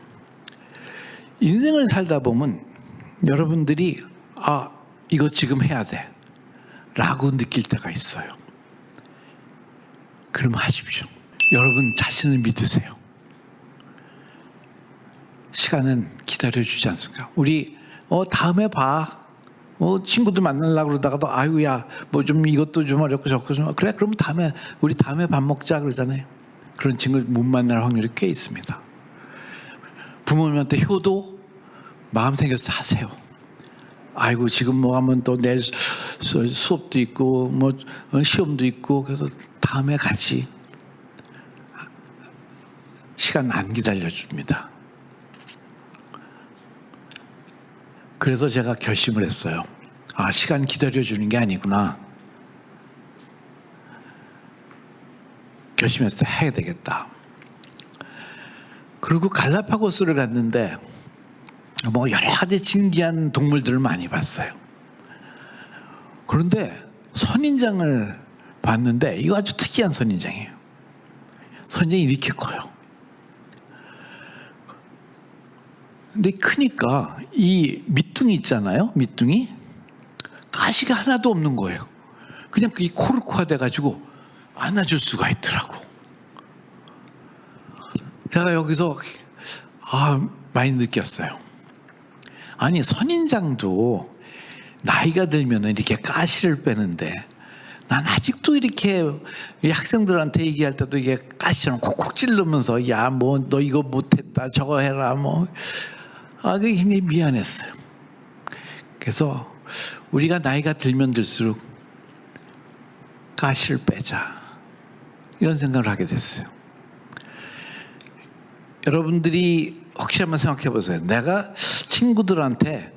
인생을 살다 보면 여러분들이 이거 지금 해야 돼 라고 느낄 때가 있어요. 그럼 하십시오. 여러분 자신을 믿으세요. 시간은 기다려주지 않습니까? 우리 다음에 봐. 친구들 만나려고 그러다가도 아유야 뭐 좀 이것도 좀 어렵고 저것도 좀 그래 그럼 우리 다음에 밥 먹자 그러잖아요. 그런 친구를 못 만날 확률이 꽤 있습니다. 부모님한테 효도 마음 생겨서 하세요. 아이고 지금 뭐 하면 또 내일 수업도 있고 뭐 시험도 있고 그래서 다음에 가지. 시간 안 기다려줍니다. 그래서 제가 결심을 했어요. 시간 기다려주는 게 아니구나. 결심해서 해야 되겠다. 그리고 갈라파고스를 갔는데 뭐 여러 가지 신기한 동물들을 많이 봤어요. 그런데 선인장을 봤는데 이거 아주 특이한 선인장이에요. 선인장이 이렇게 커요. 근데 크니까 이 밑둥이 있잖아요. 밑둥이 가시가 하나도 없는 거예요. 그냥 이 코르크화 돼가지고 안아줄 수가 있더라고. 제가 여기서 많이 느꼈어요. 아니, 선인장도 나이가 들면 이렇게 가시를 빼는데 난 아직도 이렇게 학생들한테 얘기할 때도 이게 가시처럼 콕콕 찌르면서 야, 뭐 너 이거 못했다 저거 해라 뭐. 그게 굉장히 미안했어요. 그래서 우리가 나이가 들면 들수록 가시를 빼자 이런 생각을 하게 됐어요. 여러분들이 혹시 한번 생각해 보세요. 내가 친구들한테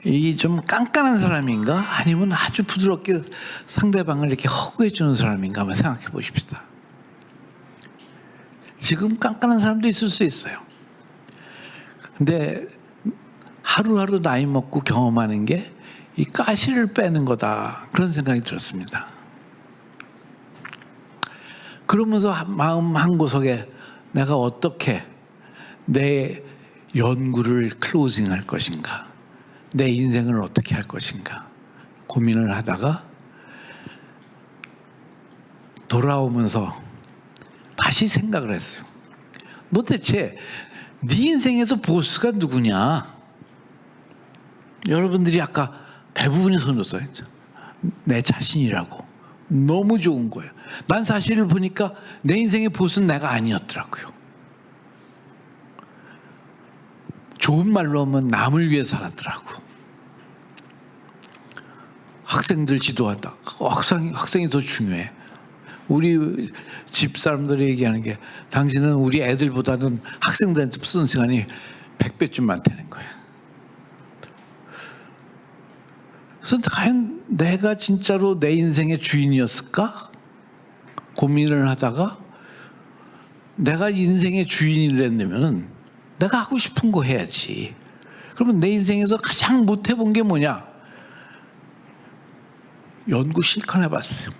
이 좀 깐깐한 사람인가 아니면 아주 부드럽게 상대방을 이렇게 허구해 주는 사람인가 한번 생각해 보십시다. 지금 깐깐한 사람도 있을 수 있어요. 근데 하루하루 나이 먹고 경험하는 게 이 가시를 빼는 거다 그런 생각이 들었습니다. 그러면서 마음 한구석에 내가 어떻게 내 연구를 클로징할 것인가, 내 인생을 어떻게 할 것인가 고민을 하다가 돌아오면서 다시 생각을 했어요. 너 대체 네 인생에서 보스가 누구냐? 여러분들이 아까 대부분이 손 들었어요. 내 자신이라고. 너무 좋은 거예요. 난 사실을 보니까 내 인생의 보스는 내가 아니었더라고요. 좋은 말로 하면 남을 위해 살았더라고. 학생들 지도한다. 학생이 더 중요해. 우리 집 사람들이 얘기하는 게 당신은 우리 애들보다는 학생들한테 쓰는 시간이 100배쯤 많다는 거야. 그래서 과연 내가 진짜로 내 인생의 주인이었을까? 고민을 하다가 내가 인생의 주인이랬다면 내가 하고 싶은 거 해야지. 그러면 내 인생에서 가장 못 해본 게 뭐냐? 연구 실컷 해봤어요.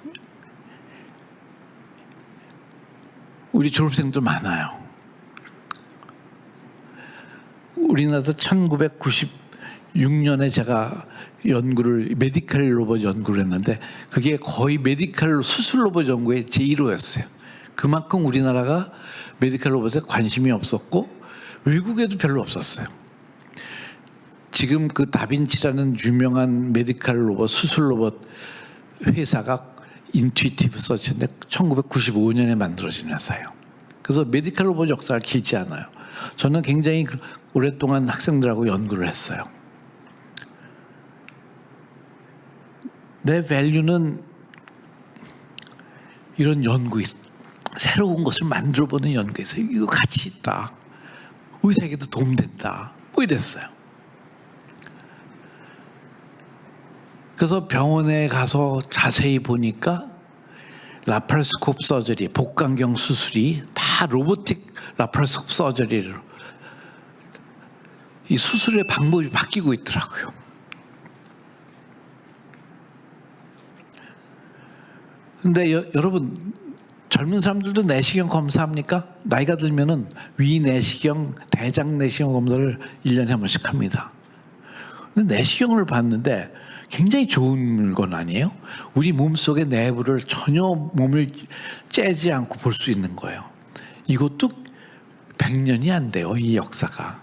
우리 졸업생들 많아요. 우리나라도 1996년에 제가 메디컬 로봇 연구를 했는데 그게 거의 메디컬 수술 로봇 연구의 제1호였어요. 그만큼 우리나라가 메디컬 로봇에 관심이 없었고 외국에도 별로 없었어요. 지금 그 다빈치라는 유명한 메디컬 로봇 수술 로봇 회사가 인투이티브 서치인데 1995년에 만들어진 회사예요. 그래서 메디컬 로봇 역사가 길지 않아요. 저는 굉장히 오랫동안 학생들하고 연구를 했어요. 내 밸류는 이런 연구, 새로운 것을 만들어보는 연구에서 이거 가치 있다. 의사에게도 도움된다. 뭐 이랬어요. 그래서 병원에 가서 자세히 보니까 라파로스코프 서저리, 복강경 수술이 다 로보틱 라파로스코프 서저리로 이 수술의 방법이 바뀌고 있더라고요. 근데 여러분 젊은 사람들도 내시경 검사합니까? 나이가 들면은 위내시경, 대장 내시경 검사를 1년에 한 번씩 합니다. 근데 내시경을 봤는데 굉장히 좋은 물건 아니에요? 우리 몸속의 내부를 전혀 몸을 째지 않고 볼 수 있는 거예요. 이것도 100년이 안 돼요, 이 역사가.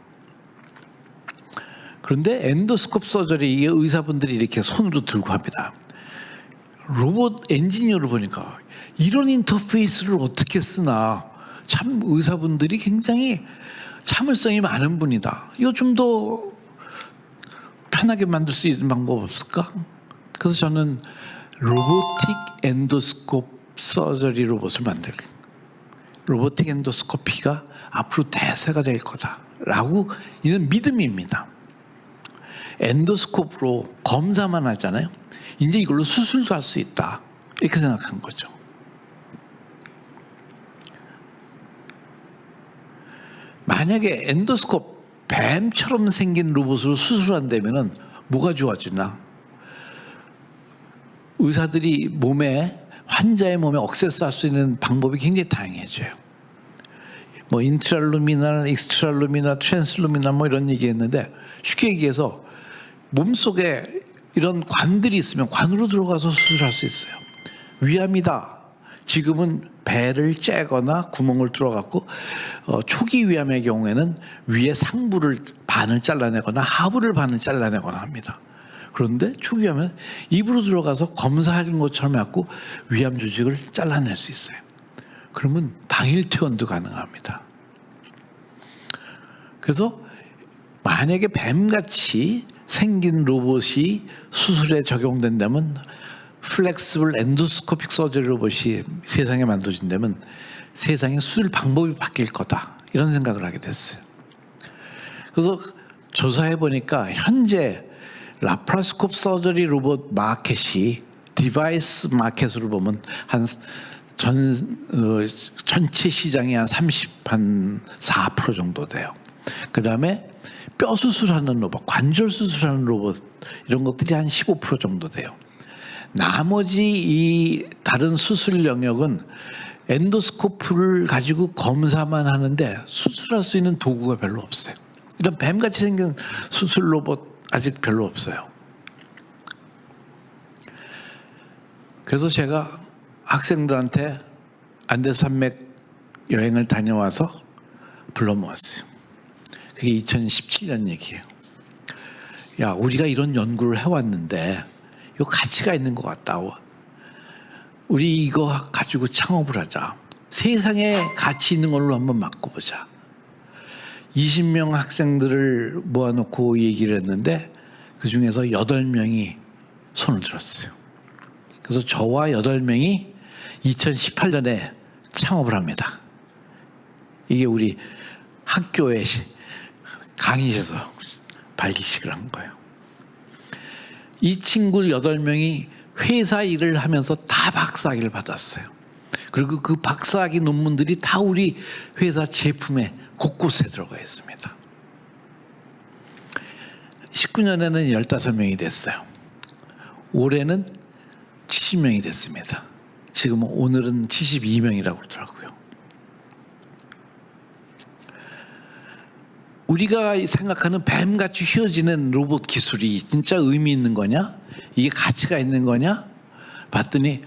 그런데 엔도스코프 서저리 의사분들이 이렇게 손으로 들고 합니다. 로봇 엔지니어를 보니까 이런 인터페이스를 어떻게 쓰나. 참 의사분들이 굉장히 참을성이 많은 분이다. 이거 좀 더 편하게 만들 수 있는 방법 없을까? 그래서 저는 로보틱 엔도스코프 서저리 로봇을 만들고 로보틱 엔도스코피가 앞으로 대세가 될 거다라고 이런 믿음입니다. 엔도스코프로 검사만 하잖아요. 이제 이걸로 수술도 할 수 있다. 이렇게 생각한 거죠. 만약에 엔도스코프 뱀처럼 생긴 로봇으로 수술한다면 뭐가 좋아지나? 의사들이 환자의 몸에 억세스 할 수 있는 방법이 굉장히 다양해져요. 뭐 인트랄루미날, 익스트랄루미날, 트랜스루미날 뭐 이런 얘기했는데 쉽게 얘기해서 몸속에 이런 관들이 있으면 관으로 들어가서 수술할 수 있어요. 위암이다. 지금은 배를 째거나 구멍을 뚫어갖고 초기 위암의 경우에는 위에 상부를 반을 잘라내거나 하부를 반을 잘라내거나 합니다. 그런데 초기 위암은 입으로 들어가서 검사하는 것처럼 해갖고 위암 조직을 잘라낼 수 있어요. 그러면 당일 퇴원도 가능합니다. 그래서 만약에 뱀같이 생긴 로봇이 수술에 적용된다면, 플렉시블 엔도스코픽 서저리 로봇이 세상에 만들어진다면 세상의 수술 방법이 바뀔 거다, 이런 생각을 하게 됐어요. 그래서 조사해 보니까 현재 라파로스코프 서저리 로봇 마켓이 디바이스 마켓으로 보면 한 전체 시장이 한 4% 정도 돼요. 그 다음에 뼈 수술하는 로봇, 관절 수술하는 로봇, 이런 것들이 한 15% 정도 돼요. 나머지 이 다른 수술 영역은 엔도스코프를 가지고 검사만 하는데 수술할 수 있는 도구가 별로 없어요. 이런 뱀같이 생긴 수술 로봇 아직 별로 없어요. 그래서 제가 학생들한테 안대산맥 여행을 다녀와서 불러 모았어요. 그게 2017년 얘기예요. 야, 우리가 이런 연구를 해왔는데 이거 가치가 있는 것 같다. 우리 이거 가지고 창업을 하자. 세상에 가치 있는 걸로 한번 바꿔보자. 20명 학생들을 모아놓고 얘기를 했는데 그중에서 8명이 손을 들었어요. 그래서 저와 8명이 2018년에 창업을 합니다. 이게 우리 학교에 강의실에서 발기식을 한 거예요. 이 친구 8명이 회사 일을 하면서 다 박사학위를 받았어요. 그리고 그 박사학위 논문들이 다 우리 회사 제품에 곳곳에 들어가 있습니다. 19년에는 15명이 됐어요. 올해는 70명이 됐습니다. 지금 오늘은 72명이라고 그러더라고요. 우리가 생각하는 뱀같이 휘어지는 로봇 기술이 진짜 의미 있는 거냐? 이게 가치가 있는 거냐? 봤더니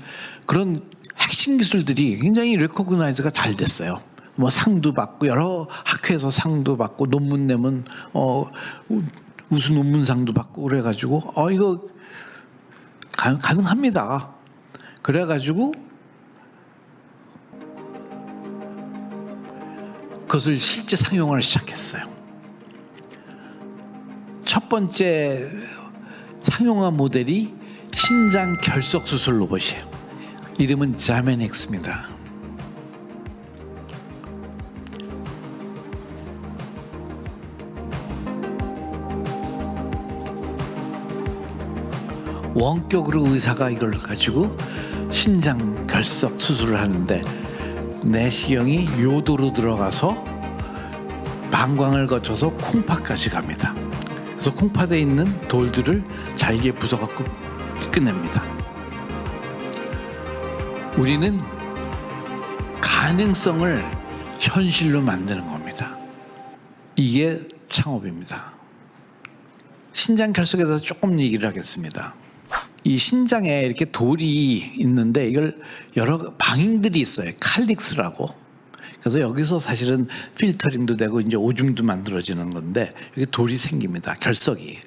그런 핵심 기술들이 굉장히 레코그나이즈가 잘 됐어요. 뭐 상도 받고, 여러 학회에서 상도 받고, 논문 내면 우수 논문상도 받고 그래가지고 이거 가능합니다. 그래가지고 그것을 실제 상용을 시작했어요. 첫 번째 상용화 모델이 신장 결석 수술 로봇이에요. 이름은 자메닉스입니다. 원격으로 의사가 이걸 가지고 신장 결석 수술을 하는데 내시경이 요도로 들어가서 방광을 거쳐서 콩파까지 갑니다. 그래서 콩파대에 있는 돌들을 잘게 부숴갖고 끝냅니다. 우리는 가능성을 현실로 만드는 겁니다. 이게 창업입니다. 신장 결석에 대해서 조금 얘기를 하겠습니다. 이 신장에 이렇게 돌이 있는데 이걸 여러 방향들이 있어요. 칼릭스라고. 그래서 여기서 사실은 필터링도 되고 이제 오줌도 만들어지는 건데 여기 돌이 생깁니다. 결석이.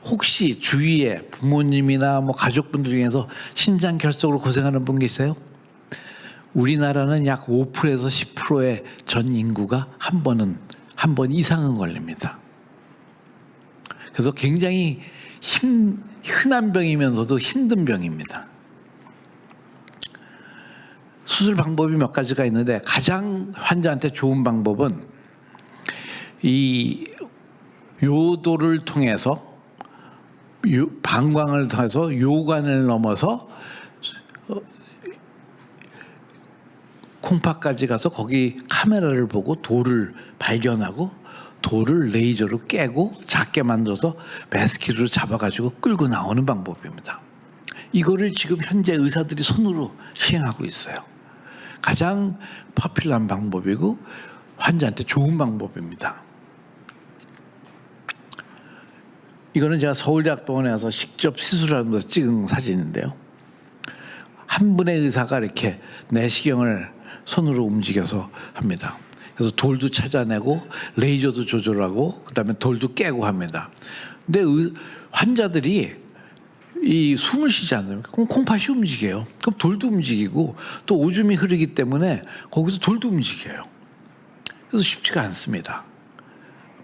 혹시 주위에 부모님이나 뭐 가족분들 중에서 신장 결석으로 고생하는 분 계세요? 우리나라는 약 5%에서 10%의 전 인구가 한 번 이상은 걸립니다. 그래서 굉장히 흔한 병이면서도 힘든 병입니다. 수술 방법이 몇 가지가 있는데 가장 환자한테 좋은 방법은 이 요도를 통해서 방광을 통해서 요관을 넘어서 콩팥까지 가서 거기 카메라를 보고 돌을 발견하고 돌을 레이저로 깨고 작게 만들어서 베스킷으로 잡아가지고 끌고 나오는 방법입니다. 이거를 지금 현재 의사들이 손으로 시행하고 있어요. 가장 퍼필러한 방법이고 환자한테 좋은 방법입니다. 이거는 제가 서울대학병원에 와서 직접 시술하면서 찍은 사진인데요. 한 분의 의사가 이렇게 내시경을 손으로 움직여서 합니다. 그래서 돌도 찾아내고 레이저도 조절하고 그다음에 돌도 깨고 합니다. 근데 환자들이 이 숨을 쉬지 않으면 콩팥이 움직여요. 그럼 돌도 움직이고 또 오줌이 흐르기 때문에 거기서 돌도 움직여요. 그래서 쉽지가 않습니다.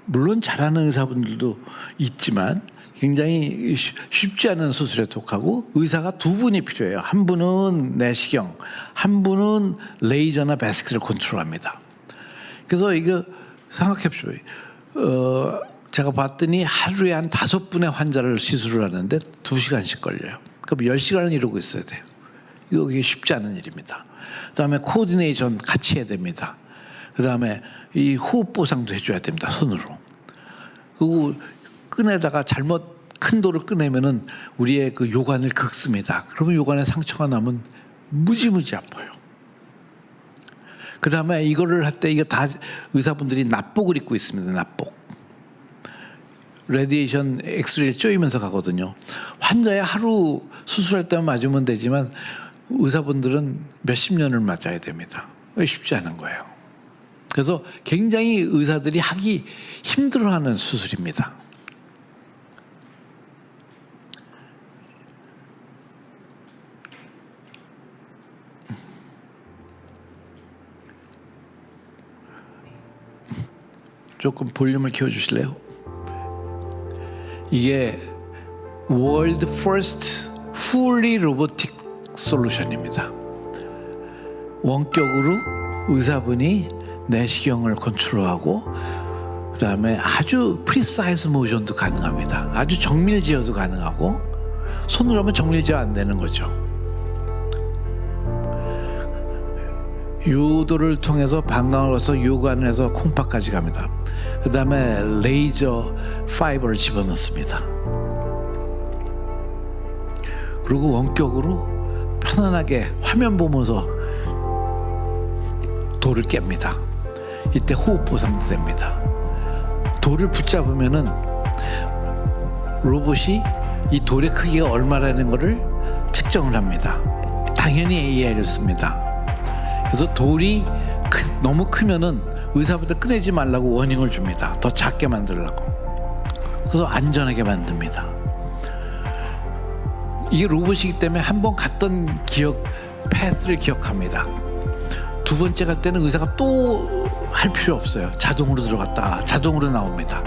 물론 잘하는 의사분들도 있지만 굉장히 쉽지 않은 수술에 독하고 의사가 두 분이 필요해요. 한 분은 내시경, 한 분은 레이저나 바스켓을 컨트롤합니다. 그래서 이거 생각해 보십시오. 제가 봤더니 하루에 한 5분의 환자를 시술을 하는데 2시간씩 걸려요. 그럼 10시간을 이러고 있어야 돼요. 이게 쉽지 않은 일입니다. 그다음에 코디네이션 같이 해야 됩니다. 그다음에 이 호흡 보상도 해줘야 됩니다. 손으로. 그리고 끈에다가 잘못 큰 돌을 꺼내면은 우리의 그 요관을 긁습니다. 그러면 요관에 상처가 나면 무지무지 아파요. 그 다음에 이거를 할 때 이게 다 의사분들이 납복을 입고 있습니다. 납복. 레디에이션 엑스레이를 쪼이면서 가거든요. 환자의 하루 수술할 때만 맞으면 되지만 의사분들은 몇십 년을 맞아야 됩니다. 쉽지 않은 거예요. 그래서 굉장히 의사들이 하기 힘들어하는 수술입니다. 조금 볼륨을 키워주실래요? 이게 World First Fully Robotic Solution입니다. 원격으로 의사분이 내시경을 컨트롤하고 그 다음에 아주 프리사이즈 모션도 가능합니다. 아주 정밀 제어도 가능하고 손으로 하면 정밀 제어 안 되는 거죠. 요도를 통해서 방광을 넣어서 요관을 해서 콩팥까지 갑니다. 그 다음에 레이저 파이버를 집어넣습니다. 그리고 원격으로 편안하게 화면 보면서 돌을 깹니다. 이때 호흡 보상도 됩니다. 돌을 붙잡으면은 로봇이 이 돌의 크기가 얼마라는 것을 측정을 합니다. 당연히 AI를 씁니다. 그래서 돌이 너무 크면은 의사부터 꺼내지 말라고 워닝을 줍니다. 더 작게 만들라고. 그래서 안전하게 만듭니다. 이게 로봇이기 때문에 한번 갔던 패스를 기억합니다. 두 번째 갈 때는 의사가 또 할 필요 없어요. 자동으로 들어갔다 자동으로 나옵니다.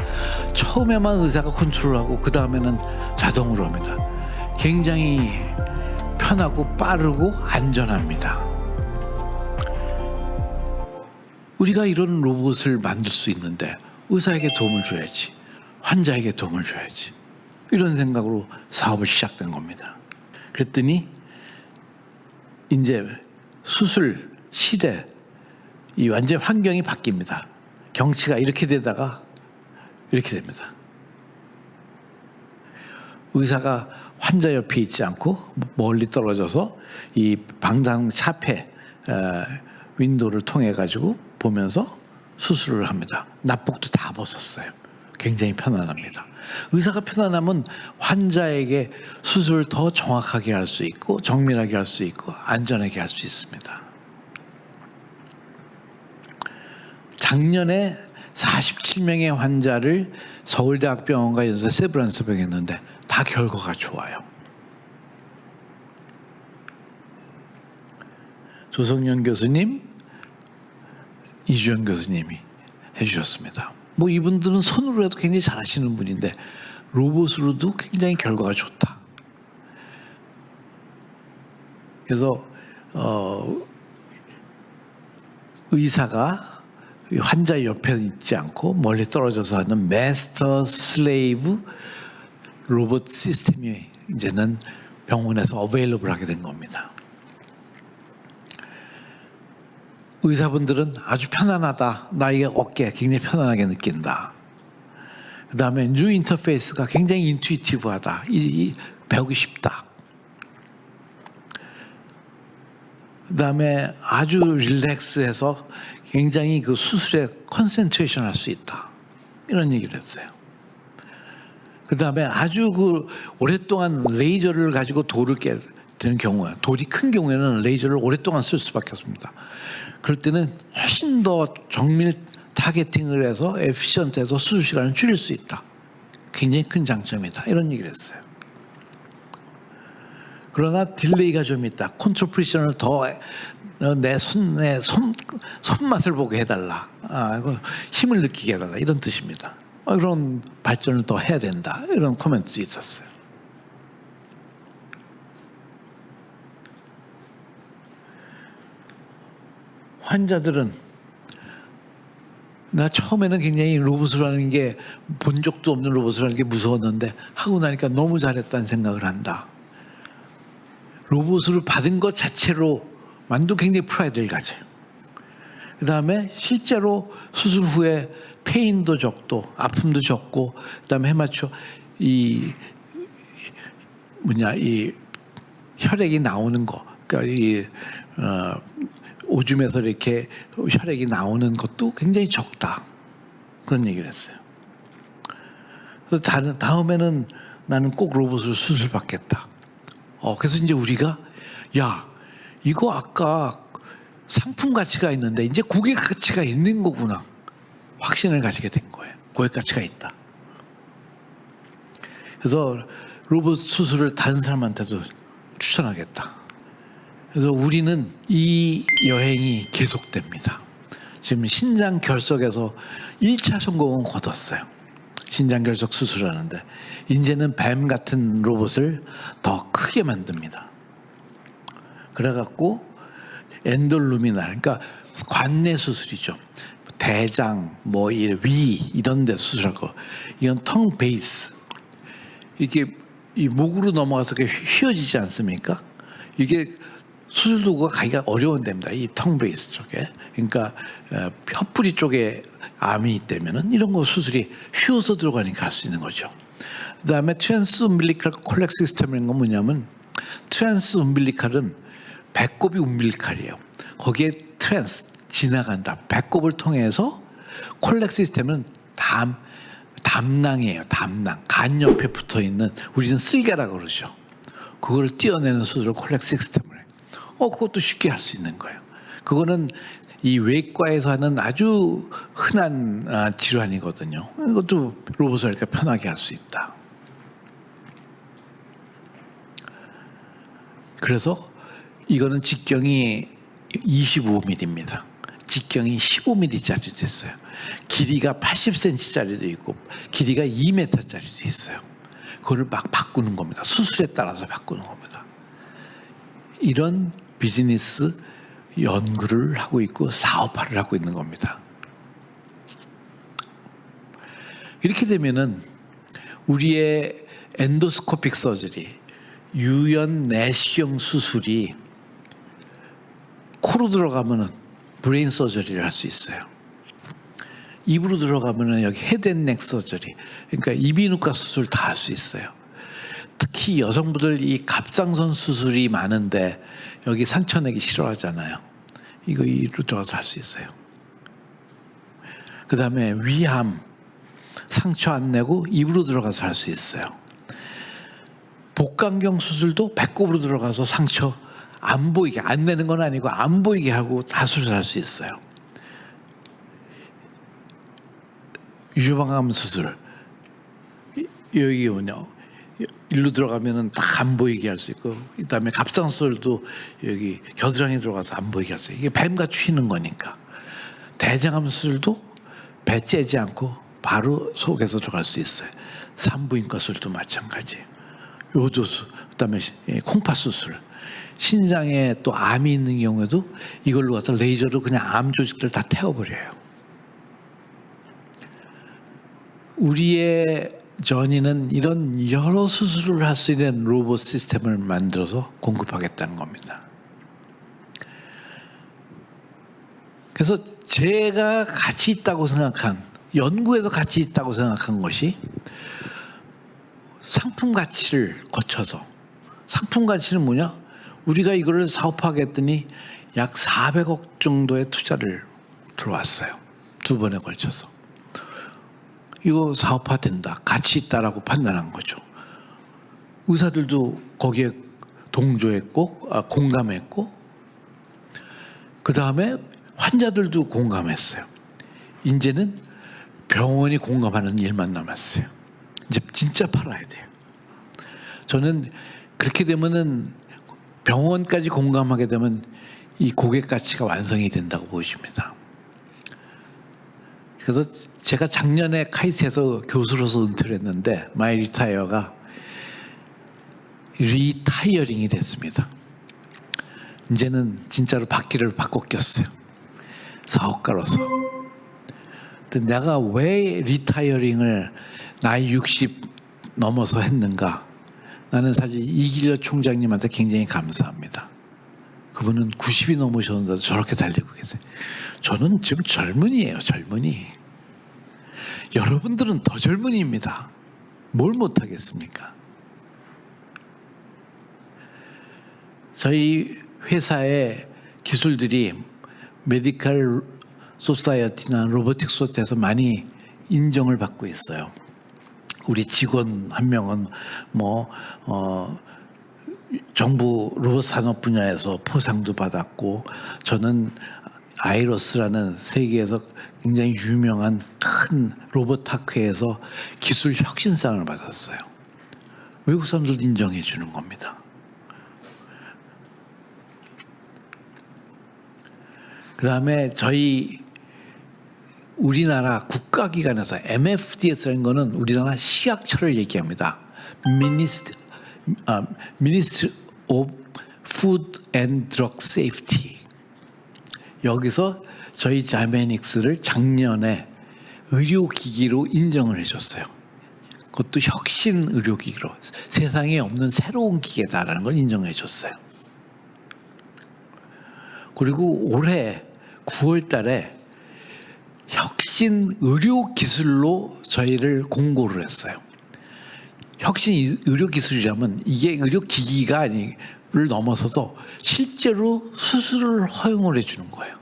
처음에만 의사가 컨트롤하고 그 다음에는 자동으로 합니다. 굉장히 편하고 빠르고 안전합니다. 우리가 이런 로봇을 만들 수 있는데 의사에게 도움을 줘야지, 환자에게 도움을 줘야지, 이런 생각으로 사업을 시작된 겁니다. 그랬더니 이제 수술 시대 이 완전 환경이 바뀝니다. 경치가 이렇게 되다가 이렇게 됩니다. 의사가 환자 옆에 있지 않고 멀리 떨어져서 이 방당 차폐 윈도우를 통해 가지고 보면서 수술을 합니다. 납복도 다 벗었어요. 굉장히 편안합니다. 의사가 편안하면 환자에게 수술을 더 정확하게 할 수 있고 정밀하게 할 수 있고 안전하게 할 수 있습니다. 작년에 47명의 환자를 서울대학병원과 연세 세브란스병에 했는데 다 결과가 좋아요. 조성현 교수님, 이주연 교수님이 해주셨습니다. 뭐 이분들은 손으로 해도 굉장히 잘하시는 분인데 로봇으로도 굉장히 결과가 좋다. 그래서 의사가 환자 옆에 있지 않고 멀리 떨어져서 하는 마스터 슬레이브 로봇 시스템이 이제는 병원에서 어베일러블하게 된 겁니다. 의사분들은 아주 편안하다. 나의 어깨 굉장히 편안하게 느낀다. 그 다음에 뉴 인터페이스가 굉장히 인투이티브하다. 배우기 쉽다. 그 다음에 아주 릴렉스해서 굉장히 그 수술에 컨센트레이션 할 수 있다. 이런 얘기를 했어요. 그 다음에 아주 그 오랫동안 레이저를 가지고 돌을 되는 경우에, 돌이 큰 경우에는 레이저를 오랫동안 쓸 수밖에 없습니다. 그럴 때는 훨씬 더 정밀 타겟팅을 해서 에피션트해서 수술 시간을 줄일 수 있다. 굉장히 큰 장점이다. 이런 얘기를 했어요. 그러나 딜레이가 좀 있다. 컨트롤 프리션을 더 내 손맛을 보게 해달라. 힘을 느끼게 해달라. 이런 뜻입니다. 그런 발전을 더 해야 된다. 이런 코멘트도 있었어요. 환자들은 나 처음에는 굉장히 로봇을 하는 게 본 적도 없는 로봇을 하는 게 무서웠는데 하고 나니까 너무 잘했다는 생각을 한다. 로봇을 받은 것 자체로만도 굉장히 프라이드를 가져요. 그 다음에 실제로 수술 후에 페인도 적고 아픔도 적고 그 다음에 해마초 이 혈액이 나오는 거, 그러니까 오줌에서 이렇게 혈액이 나오는 것도 굉장히 적다. 그런 얘기를 했어요. 그래서 다음에는 나는 꼭 로봇으로 수술 받겠다. 그래서 이제 우리가 야, 이거 아까 상품 가치가 있는데 이제 고객 가치가 있는 거구나. 확신을 가지게 된 거예요. 고객 가치가 있다. 그래서 로봇 수술을 다른 사람한테도 추천하겠다. 그래서 우리는 이 여행이 계속됩니다. 지금 신장 결석에서 1차 성공은 거뒀어요. 신장 결석 수술하는데 이제는 뱀 같은 로봇을 더 크게 만듭니다. 그래갖고 엔돌루미날, 그러니까 관내 수술이죠. 대장, 위 이런 데 수술할 거. 이건 텅 베이스. 이게 이 목으로 넘어가서 휘어지지 않습니까? 이게 수술 도구가 가기가 어려운 데입니다. 이 텅 베이스 쪽에. 그러니까 혀뿌리 쪽에 암이 있다면은 이런 거 수술이 휘어서 들어가니까 할 수 있는 거죠. 그다음에 트랜스 umbilical 콜렉 시스템인 건 뭐냐면 트랜스 umbilical은 배꼽이 umbilical이에요. 거기에 트랜스 지나간다. 배꼽을 통해서 콜렉 시스템은 담낭이에요. 담낭. 간 옆에 붙어 있는 우리는 쓸개라고 그러죠. 그걸 떼어내는 수술을 콜렉 시스템을 해요. 그것도 쉽게 할 수 있는 거예요. 그거는 이 외과에서 하는 아주 흔한 질환이거든요. 이것도 로봇을 이렇게 편하게 할 수 있다. 그래서 이거는 직경이 25mm입니다. 직경이 15mm짜리도 있어요. 길이가 80cm짜리도 있고 길이가 2m짜리도 있어요. 그걸 막 바꾸는 겁니다. 수술에 따라서 바꾸는 겁니다. 이런 비즈니스 연구를 하고 있고 사업화를 하고 있는 겁니다. 이렇게 되면은 우리의 엔도스코픽 서저리, 유연 내시경 수술이 코로 들어가면은 브레인 서저리를 할 수 있어요. 입으로 들어가면은 여기 헤드앤넥 서저리, 그러니까 이비인후과 수술 다 할 수 있어요. 특히 여성분들 이 갑상선 수술이 많은데 여기 상처 내기 싫어하잖아요. 이거 입으로 들어가서 할 수 있어요. 그 다음에 위암, 상처 안 내고 입으로 들어가서 할 수 있어요. 복강경 수술도 배꼽으로 들어가서 상처 안 보이게, 안 내는 건 아니고 안 보이게 하고 다 수술할 수 있어요. 유방암 수술, 여기 뭐냐, 일로 들어가면은 다 안 보이게 할 수 있고, 그다음에 갑상술도 여기 겨드랑이 들어가서 안 보이게 할 수 있어요. 이게 뱀같이 휘는 거니까. 대장암 수술도 배 째지 않고 바로 속에서 들어갈 수 있어요. 산부인과 수술도 마찬가지. 요도수, 그다음에 콩팥 수술, 신장에 또 암이 있는 경우에도 이걸로 가서 레이저로 그냥 암 조직들 다 태워버려요. 우리의 전이는 이런 여러 수술을 할 수 있는 로봇 시스템을 만들어서 공급하겠다는 겁니다. 그래서 제가 가치 있다고 생각한, 연구에서 가치 있다고 생각한 것이 상품 가치를 거쳐서, 상품 가치는 뭐냐? 우리가 이거를 사업화하겠더니 약 400억 정도의 투자를 들어왔어요. 2번에 걸쳐서. 이거 사업화된다, 가치 있다라고 판단한 거죠. 의사들도 거기에 동조했고 공감했고 그 다음에 환자들도 공감했어요. 이제는 병원이 공감하는 일만 남았어요. 이제 진짜 팔아야 돼요. 저는 그렇게 되면은 병원까지 공감하게 되면 이 고객 가치가 완성이 된다고 보여집니다. 그래서 제가 작년에 카이스트에서 교수로서 은퇴를 했는데 마이 리타이어가 리타이어링이 됐습니다. 이제는 진짜로 바퀴를 바꿔 꼈어요. 사업가로서. 근데 내가 왜 리타이어링을 나이 60 넘어서 했는가? 나는 사실 이길려 총장님한테 굉장히 감사합니다. 그분은 90이 넘으셨는데도 저렇게 달리고 계세요. 저는 지금 젊은이에요. 젊은이. 여러분들은 더 젊은이입니다. 뭘 못하겠습니까? 저희 회사의 기술들이 메디컬 소사이어티나 로보틱 소사이어티에서 많이 인정을 받고 있어요. 우리 직원 한 명은 정부 로봇 산업 분야에서 포상도 받았고, 저는 아이로스라는 세계에서 굉장히 유명한 큰 로봇 학회에서 기술 혁신상을 받았어요. 외국 사람들도 인정해 주는 겁니다. 그 다음에 저희 우리나라 국가기관에서 MFDS라는 거는 우리나라 식약처를 얘기합니다. Ministry of Food and Drug Safety. 여기서 저희 자메닉스를 작년에 의료기기로 인정을 해줬어요. 그것도 혁신 의료기기로 세상에 없는 새로운 기계다라는 걸 인정해 줬어요. 그리고 올해 9월 달에 혁신 의료기술로 저희를 공고를 했어요. 혁신 의료기술이라면 이게 의료기기가 아니를 넘어서서 실제로 수술을 허용을 해주는 거예요.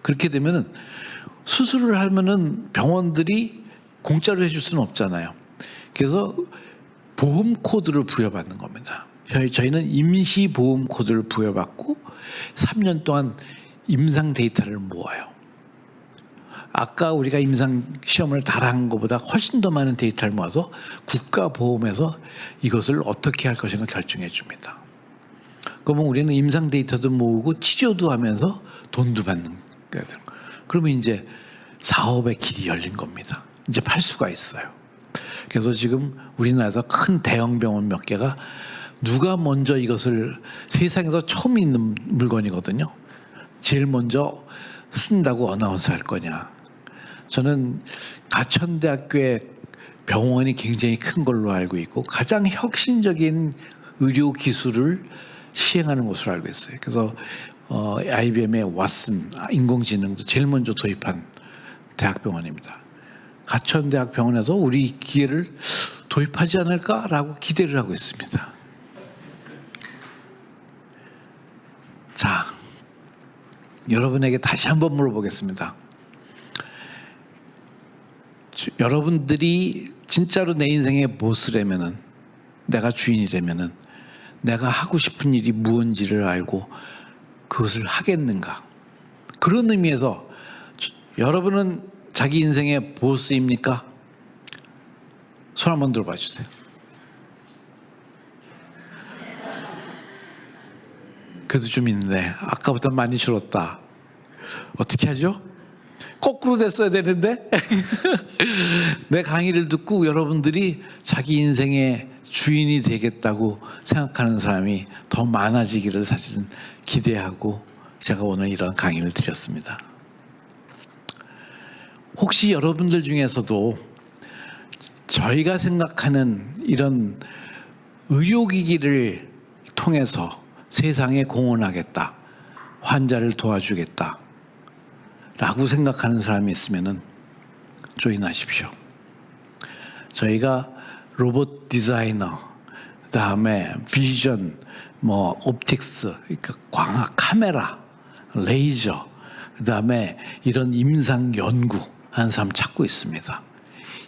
그렇게 되면은 수술을 하면은 병원들이 공짜로 해줄 수는 없잖아요. 그래서 보험 코드를 부여받는 겁니다. 저희는 임시 보험 코드를 부여받고 3년 동안 임상 데이터를 모아요. 아까 우리가 임상 시험을 달한 것보다 훨씬 더 많은 데이터를 모아서 국가보험에서 이것을 어떻게 할 것인가 결정해 줍니다. 그러면 우리는 임상 데이터도 모으고 치료도 하면서 돈도 받는 거예요. 그러면 이제 사업의 길이 열린 겁니다. 이제 팔 수가 있어요. 그래서 지금 우리나라에서 큰 대형 병원 몇 개가 누가 먼저 이것을 세상에서 처음 있는 물건이거든요. 제일 먼저 쓴다고 어나운스 할 거냐. 저는 가천대학교의 병원이 굉장히 큰 걸로 알고 있고 가장 혁신적인 의료 기술을 시행하는 것으로 알고 있어요. 그래서 IBM의 왓슨 인공지능도 제일 먼저 도입한 대학병원입니다. 가천대학병원에서 우리 기계를 도입하지 않을까라고 기대를 하고 있습니다. 자, 여러분에게 다시 한번 물어보겠습니다. 여러분들이 진짜로 내 인생의 보스라면은, 내가 주인이라면은 내가 하고 싶은 일이 무엇인지를 알고 그것을 하겠는가? 그런 의미에서 여러분은 자기 인생의 보스입니까? 손 한번 들어봐 주세요. 그래도 좀 있네. 아까보다 많이 줄었다. 어떻게 하죠? 거꾸로 됐어야 되는데. 내 강의를 듣고 여러분들이 자기 인생의 주인이 되겠다고 생각하는 사람이 더 많아지기를 사실은 기대하고 제가 오늘 이런 강의를 드렸습니다. 혹시 여러분들 중에서도 저희가 생각하는 이런 의료기기를 통해서 세상에 공헌하겠다, 환자를 도와주겠다 라고 생각하는 사람이 있으면 조인하십시오. 저희가 로봇 디자이너, 그다음에 비전, 옵틱스, 그러니까 광학 카메라, 레이저, 그다음에 이런 임상 연구 하는 사람 찾고 있습니다.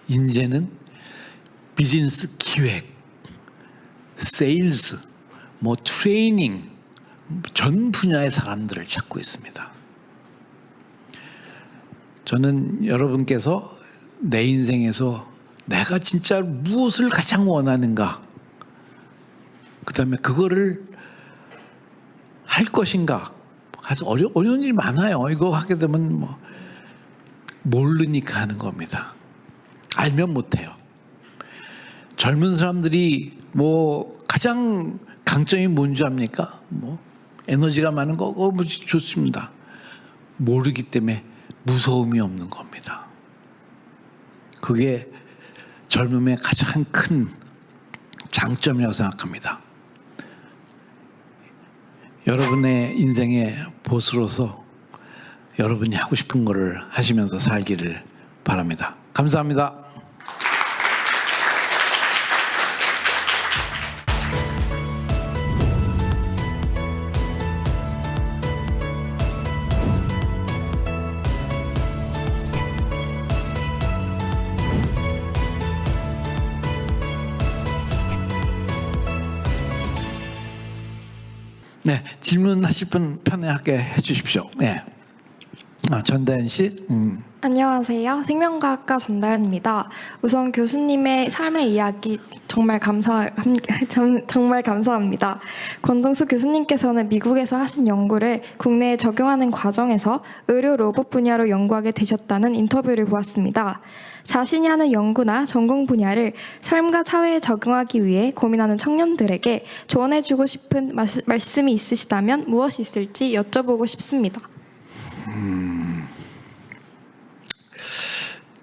이제는 비즈니스 기획, 세일즈, 뭐 트레이닝 전 분야의 사람들을 찾고 있습니다. 저는 여러분께서 내 인생에서 내가 진짜 무엇을 가장 원하는가, 그 다음에 그거를 할 것인가, 아주 어려운 일이 많아요. 이거 하게 되면 뭐 모르니까 하는 겁니다. 알면 못해요. 젊은 사람들이 뭐 가장 강점이 뭔지 압니까? 뭐 에너지가 많은 거, 그거 뭐 좋습니다. 모르기 때문에 무서움이 없는 겁니다. 그게 젊음의 가장 큰 장점이라고 생각합니다. 여러분의 인생의 보스로서 여러분이 하고 싶은 거를 하시면서 살기를 바랍니다. 감사합니다. 네, 질문하실 분 편하게 해주십시오. 네, 전다현 씨. 안녕하세요. 생명과학과 전다현입니다. 우선 교수님의 삶의 이야기 정말 감사합니다. 권동수 교수님께서는 미국에서 하신 연구를 국내에 적용하는 과정에서 의료 로봇 분야로 연구하게 되셨다는 인터뷰를 보았습니다. 자신이 하는 연구나 전공 분야를 삶과 사회에 적용하기 위해 고민하는 청년들에게 조언해주고 싶은 말씀이 있으시다면 무엇이 있을지 여쭤보고 싶습니다.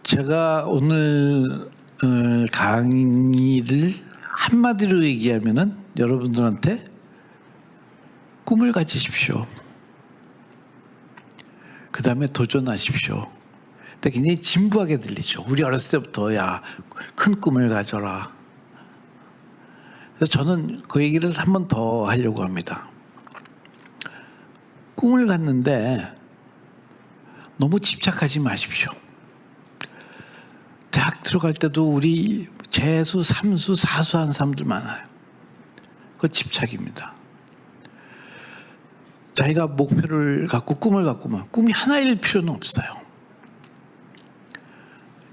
제가 오늘 강의를 한마디로 얘기하면은 여러분들한테 꿈을 가지십시오. 그 다음에 도전하십시오. 근데 굉장히 진부하게 들리죠. 우리 어렸을 때부터 야, 큰 꿈을 가져라. 그래서 저는 그 얘기를 한 번 더 하려고 합니다. 꿈을 갖는데 너무 집착하지 마십시오. 대학 들어갈 때도 우리 재수, 삼수, 사수 하는 사람들 많아요. 그거 집착입니다. 자기가 목표를 갖고 꿈을 갖고만 꿈이 하나일 필요는 없어요.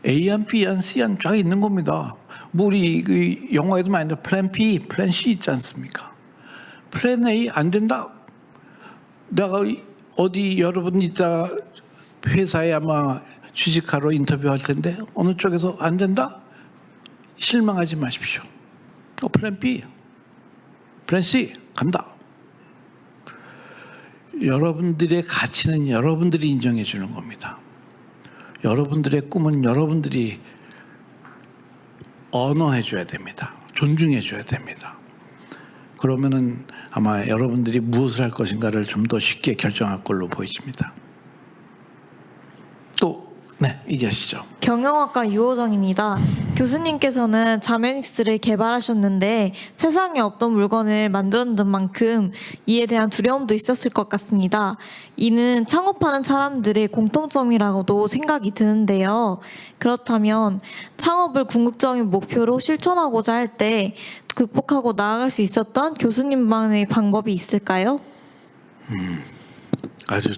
A안, B안, C안 쫙 있는 겁니다. 뭐 우리 그 영화에도 많이 나오는 플랜 B, 플랜 C 있지 않습니까? 플랜 A 안 된다. 내가 어디 여러분 이따 회사에 아마 취직하러 인터뷰할 텐데 어느 쪽에서 안 된다? 실망하지 마십시오. 플랜 B, 플랜 C 간다. 여러분들의 가치는 여러분들이 인정해 주는 겁니다. 여러분들의 꿈은 여러분들이 언어해 줘야 됩니다. 존중해 줘야 됩니다. 그러면은 아마 여러분들이 무엇을 할 것인가를 좀 더 쉽게 결정할 걸로 보여집니다. 또 네, 얘기하시죠. 경영학과 유호정입니다. 교수님께서는 자메닉스를 개발하셨는데 세상에 없던 물건을 만들었던 만큼 이에 대한 두려움도 있었을 것 같습니다. 이는 창업하는 사람들의 공통점이라고도 생각이 드는데요. 그렇다면 창업을 궁극적인 목표로 실천하고자 할 때 극복하고 나아갈 수 있었던 교수님만의 방법이 있을까요? 아주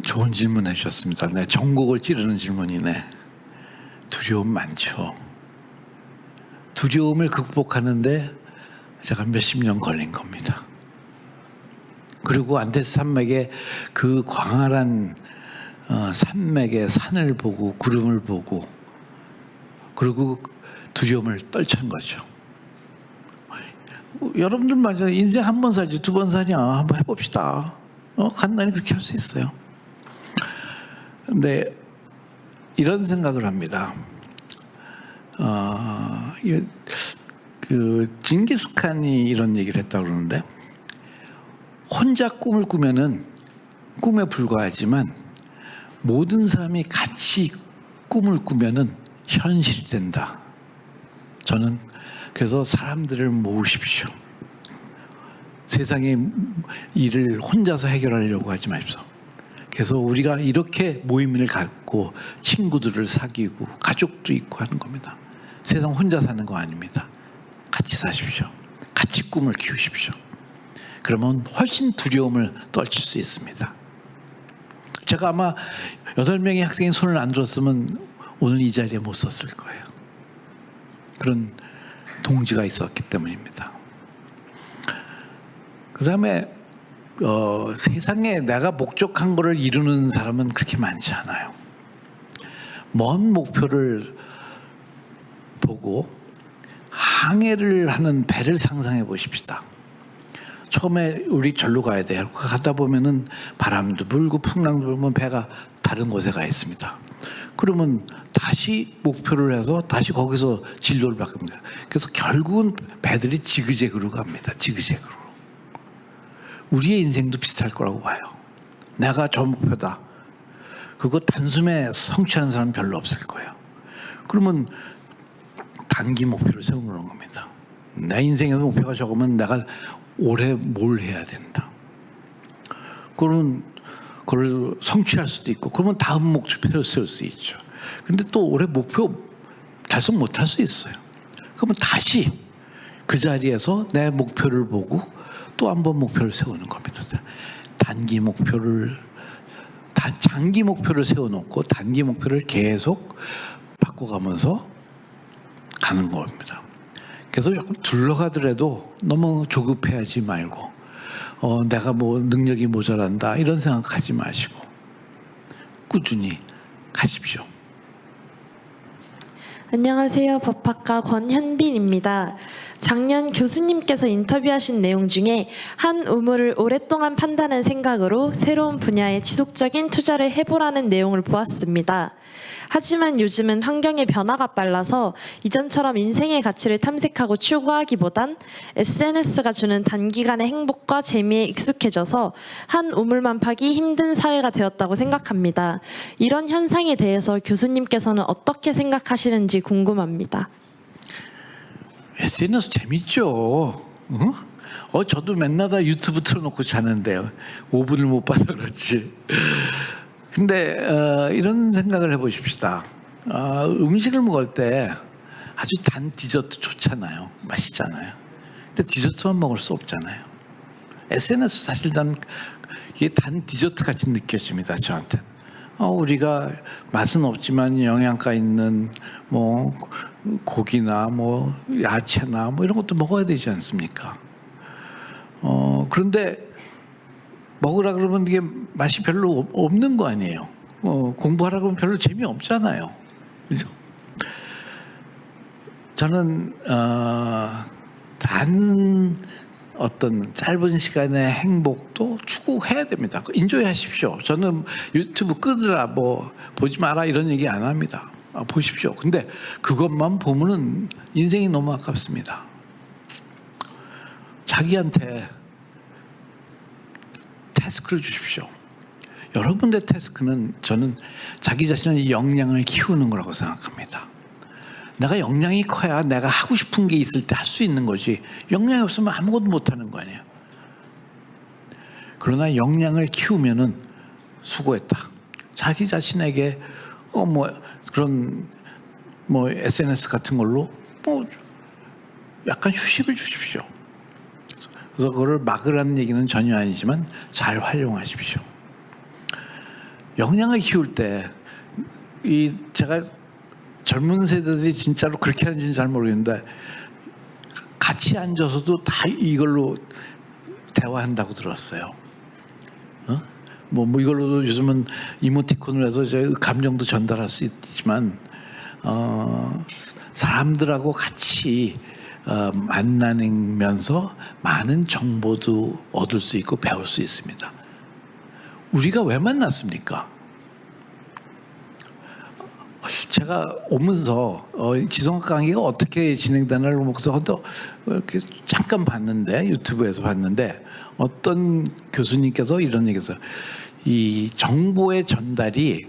좋은 질문 해주셨습니다. 네, 전곡을 찌르는 질문이네. 두려움 많죠. 두려움을 극복하는데 제가 몇십 년 걸린 겁니다. 그리고 안데스 산맥의 그 광활한 산맥의 산을 보고 구름을 보고 그리고 두려움을 떨친 거죠. 여러분들 말이야, 인생 한 번 살지 두 번 사냐, 한번 해봅시다. 간단히 그렇게 할 수 있어요. 근데 이런 생각을 합니다. 그 징기스칸이 이런 얘기를 했다고 그러는데, 혼자 꿈을 꾸면은 꿈에 불과하지만 모든 사람이 같이 꿈을 꾸면은 현실이 된다. 저는 그래서 사람들을 모으십시오. 세상의 일을 혼자서 해결하려고 하지 마십시오. 그래서 우리가 이렇게 모임을 갖고 친구들을 사귀고 가족도 있고 하는 겁니다. 세상 혼자 사는 거 아닙니다. 같이 사십시오. 같이 같이 꿈을 키우십시오. 그러면 훨씬 두려움을 떨칠 수 있습니다. 제가 아마 8명의 학생이 손을 안 들었으면 오늘 이 자리에 못 섰을 거예요. 그런 동지가 있었기 때문입니다. 그 다음에 세상에 내가 목적한 것을 이루는 사람은 그렇게 많지 않아요. 먼 목표를 보고 항해를 하는 배를 상상해 보십시다. 처음에 우리 절로 가야 돼요. 가다 보면은 바람도 불고 풍랑도 불면 배가 다른 곳에 가 있습니다. 그러면 다시 목표를 해서 다시 거기서 진로를 바꿉니다. 그래서 결국은 배들이 지그재그로 갑니다. 지그재그로. 우리의 인생도 비슷할 거라고 봐요. 내가 저 목표다. 그거 단숨에 성취하는 사람은 별로 없을 거예요. 그러면 단기 목표를 세우는 겁니다. 내 인생의 목표가 적으면 내가 올해 뭘 해야 된다. 그러면 그걸 성취할 수도 있고, 그러면 다음 목표를 세울 수 있죠. 근데 또 올해 목표 달성 못할 수 있어요. 그러면 다시 그 자리에서 내 목표를 보고 또 한 번 목표를 세우는 겁니다. 단기 목표를, 장기 목표를 세워놓고 단기 목표를 계속 바꿔가면서 가는 겁니다. 그래서 조금 둘러가더라도 너무 조급해하지 말고 내가 뭐 능력이 모자란다 이런 생각하지 마시고 꾸준히 가십시오. 안녕하세요. 법학과 권현빈입니다. 작년 교수님께서 인터뷰하신 내용 중에 한 우물을 오랫동안 판다는 생각으로 새로운 분야에 지속적인 투자를 해보라는 내용을 보았습니다. 하지만 요즘은 환경의 변화가 빨라서 이전처럼 인생의 가치를 탐색하고 추구하기보단 SNS가 주는 단기간의 행복과 재미에 익숙해져서 한 우물만 파기 힘든 사회가 되었다고 생각합니다. 이런 현상에 대해서 교수님께서는 어떻게 생각하시는지 궁금합니다. SNS 재밌죠. 저도 맨날 다 유튜브 틀어놓고 자는데요. 5분을 못 봐서 그렇지. 근데 이런 생각을 해보십시다. 음식을 먹을 때 아주 단 디저트 좋잖아요. 맛있잖아요. 근데 디저트만 먹을 수 없잖아요. SNS 사실 이게 단 디저트 같이 느껴집니다. 저한테. 우리가 맛은 없지만 영양가 있는 뭐 고기나 뭐 야채나 뭐 이런 것도 먹어야 되지 않습니까? 그런데 먹으라 그러면 이게 맛이 별로 없는 거 아니에요. 공부하라 그러면 별로 재미없잖아요. 그죠? 저는 단 어떤 짧은 시간의 행복도 추구해야 됩니다. 인조해 하십시오. 저는 유튜브 끄더라 뭐 보지 마라 이런 얘기 안 합니다. 보십시오. 근데 그것만 보면은 인생이 너무 아깝습니다. 자기한테 태스크를 주십시오. 여러분의 태스크는 저는 자기 자신의 역량을 키우는 거라고 생각합니다. 내가 역량이 커야 내가 하고 싶은 게 있을 때 할 수 있는 거지, 역량이 없으면 아무것도 못하는 거 아니에요. 그러나 역량을 키우면은 수고했다. 자기 자신에게 그런 SNS 같은 걸로 약간 휴식을 주십시오. 그래서 그거를 막으라는 얘기는 전혀 아니지만 잘 활용하십시오. 역량을 키울 때 제가 젊은 세대들이 진짜로 그렇게 하는지는 잘 모르겠는데 같이 앉아서도 다 이걸로 대화한다고 들었어요. 뭐 이걸로도 요즘은 이모티콘을 해서 제 감정도 전달할 수 있지만 사람들하고 같이 만나면서 많은 정보도 얻을 수 있고 배울 수 있습니다. 우리가 왜 만났습니까? 제가 오면서 지성학 강의가 어떻게 진행되나를 보면서 이렇게 잠깐 봤는데, 유튜브에서 봤는데 어떤 교수님께서 이런 얘기했어요. 이 정보의 전달이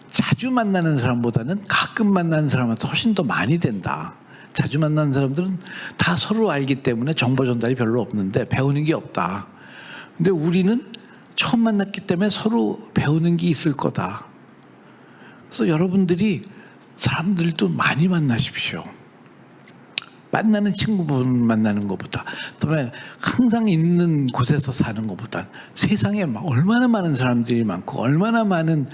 자주 만나는 사람보다는 가끔 만나는 사람한테 훨씬 더 많이 된다. 자주 만나는 사람들은 다 서로 알기 때문에 정보 전달이 별로 없는데 배우는 게 없다. 근데 우리는 처음 만났기 때문에 서로 배우는 게 있을 거다. 그래서 여러분들이 사람들도 많이 만나십시오. 만나는 친구분 만나는 것보다, 그다음에 항상 있는 곳에서 사는 것보다 세상에 얼마나 많은 사람들이 많고 얼마나 많은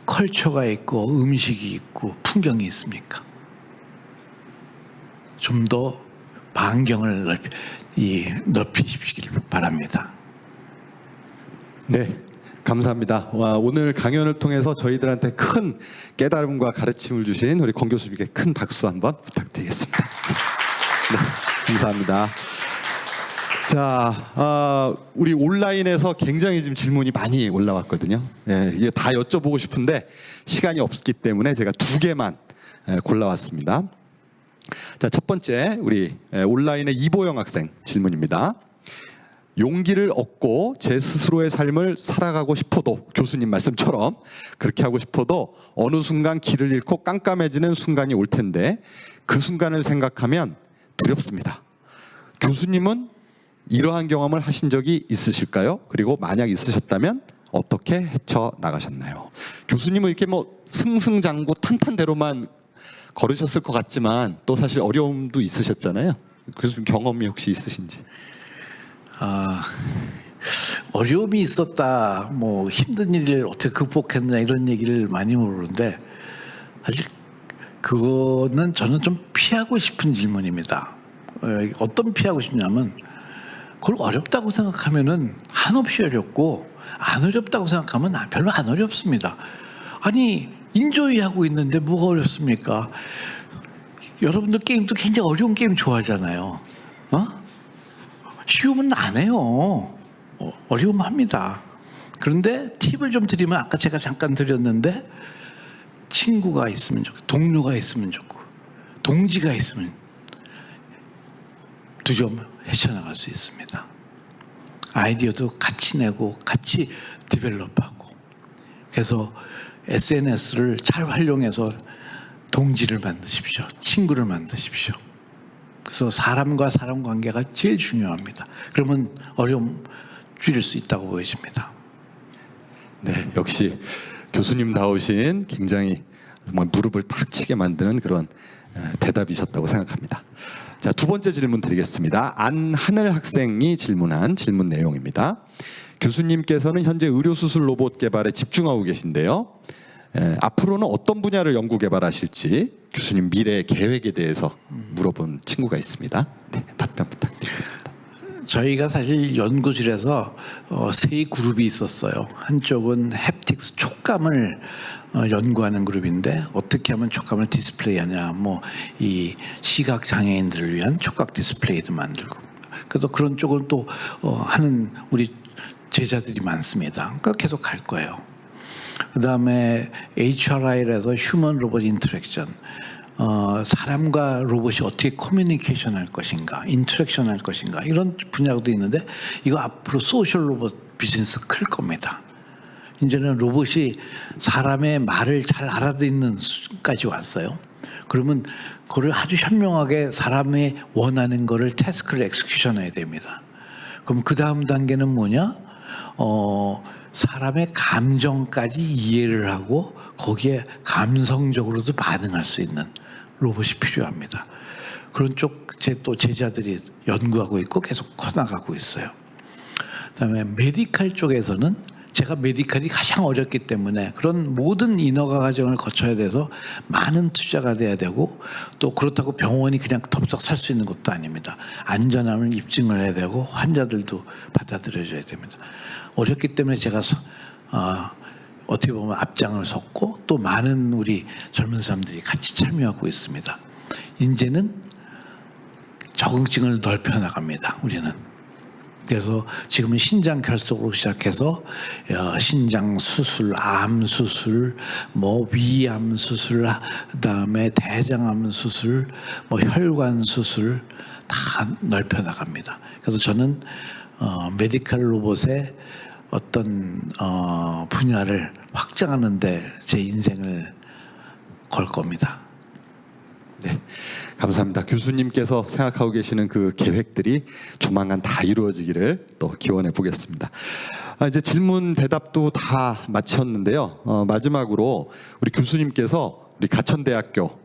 컬처가 있고 음식이 있고 풍경이 있습니까? 좀 더 반경을 넓히시길 바랍니다. 네, 감사합니다. 오늘 강연을 통해서 저희들한테 큰 깨달음과 가르침을 주신 우리 권 교수님께 큰 박수 한번 부탁드리겠습니다. 네, 감사합니다. 자, 우리 온라인에서 굉장히 지금 질문이 많이 올라왔거든요. 예, 이게 다 여쭤보고 싶은데 시간이 없기 때문에 제가 2개만 골라왔습니다. 자, 첫 번째 우리 온라인의 이보영 학생 질문입니다. 용기를 얻고 제 스스로의 삶을 살아가고 싶어도, 교수님 말씀처럼 그렇게 하고 싶어도 어느 순간 길을 잃고 깜깜해지는 순간이 올 텐데 그 순간을 생각하면 두렵습니다. 교수님은 이러한 경험을 하신 적이 있으실까요? 그리고 만약 있으셨다면 어떻게 헤쳐나가셨나요? 교수님은 이렇게 뭐 승승장구 탄탄대로만 걸으셨을 것 같지만 또 사실 어려움도 있으셨잖아요. 교수님 경험이 혹시 있으신지? 어려움이 있었다, 뭐 힘든 일을 어떻게 극복했나 이런 얘기를 많이 물었는데 사실 그거는 저는 좀 피하고 싶은 질문입니다. 어떤 피하고 싶냐면 그걸 어렵다고 생각하면은 한없이 어렵고 안 어렵다고 생각하면 별로 안 어렵습니다. 아니 인조이 하고 있는데 뭐가 어렵습니까? 여러분들 게임도 굉장히 어려운 게임 좋아하잖아요. 쉬우면 안 해요. 어려우면 합니다. 그런데 팁을 좀 드리면 아까 제가 잠깐 드렸는데 친구가 있으면 좋고 동료가 있으면 좋고 동지가 있으면 두 점 헤쳐나갈 수 있습니다. 아이디어도 같이 내고 같이 디벨롭하고, 그래서 SNS를 잘 활용해서 동지를 만드십시오. 친구를 만드십시오. 그래서 사람과 사람 관계가 제일 중요합니다. 그러면 어려움 줄일 수 있다고 보여집니다. 네, 역시 교수님다우신 굉장히 정말 무릎을 탁 치게 만드는 그런 대답이셨다고 생각합니다. 자, 2번째 질문 드리겠습니다. 안하늘 학생이 질문한 질문 내용입니다. 교수님께서는 현재 의료수술 로봇 개발에 집중하고 계신데요. 앞으로는 어떤 분야를 연구 개발하실지 교수님 미래 계획에 대해서 물어본 친구가 있습니다. 네, 답변 부탁드리겠습니다. 저희가 사실 연구실에서 3그룹이 있었어요. 한쪽은 햅틱스 촉감을 연구하는 그룹인데 어떻게 하면 촉감을 디스플레이하냐, 뭐 이 시각 장애인들을 위한 촉각 디스플레이도 만들고, 그래서 그런 쪽을 또 하는 우리 제자들이 많습니다. 그러니까 계속 할 거예요. 그 다음에 HRI에서 휴먼 로봇 인터랙션, 사람과 로봇이 어떻게 커뮤니케이션 할 것인가, 인터랙션 할 것인가, 이런 분야도 있는데 이거 앞으로 소셜 로봇 비즈니스 클 겁니다. 이제는 로봇이 사람의 말을 잘 알아듣는 수준까지 왔어요. 그러면 그걸 아주 현명하게 사람이 원하는 거를 태스크를 엑스큐션 해야 됩니다. 그럼 그 다음 단계는 뭐냐? 사람의 감정까지 이해를 하고 거기에 감성적으로도 반응할 수 있는 로봇이 필요합니다. 그런 쪽 또 제자들이 연구하고 있고 계속 커나가고 있어요. 그다음에 메디칼 쪽에서는 제가 메디칼이 가장 어렵기 때문에 그런 모든 인허가 과정을 거쳐야 돼서 많은 투자가 돼야 되고, 또 그렇다고 병원이 그냥 덥석 살 수 있는 것도 아닙니다. 안전함을 입증을 해야 되고 환자들도 받아들여줘야 됩니다. 어렵기 때문에 제가 어떻게 보면 앞장을 섰고 또 많은 우리 젊은 사람들이 같이 참여하고 있습니다. 이제는 적응증을 넓혀 나갑니다. 우리는. 그래서 지금은 신장 결석으로 시작해서 신장 수술, 암 수술, 뭐 위암 수술, 그다음에 대장암 수술, 뭐 혈관 수술 다 넓혀 나갑니다. 그래서 저는 메디컬 로봇의 어떤 분야를 확장하는데 제 인생을 걸 겁니다. 네, 감사합니다. 교수님께서 생각하고 계시는 그 계획들이 조만간 다 이루어지기를 또 기원해 보겠습니다. 이제 질문 대답도 다 마쳤는데요. 마지막으로 우리 교수님께서 우리 가천대학교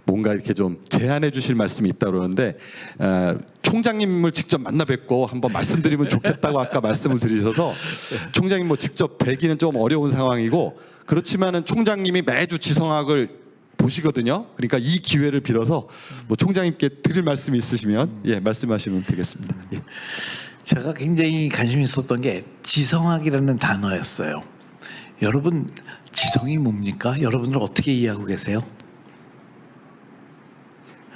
뭔가 이렇게 좀 제안해 주실 말씀이 있다 그러는데 총장님을 직접 만나 뵙고 한번 말씀드리면 좋겠다고 아까 말씀을 드리셔서 총장님 뭐 직접 뵈기는 좀 어려운 상황이고 그렇지만은 총장님이 매주 지성학을 보시거든요. 그러니까 이 기회를 빌어서 뭐 총장님께 드릴 말씀이 있으시면 말씀하시면 되겠습니다. 예. 제가 굉장히 관심 있었던 게 지성학이라는 단어였어요. 여러분 지성이 뭡니까? 여러분들 어떻게 이해하고 계세요?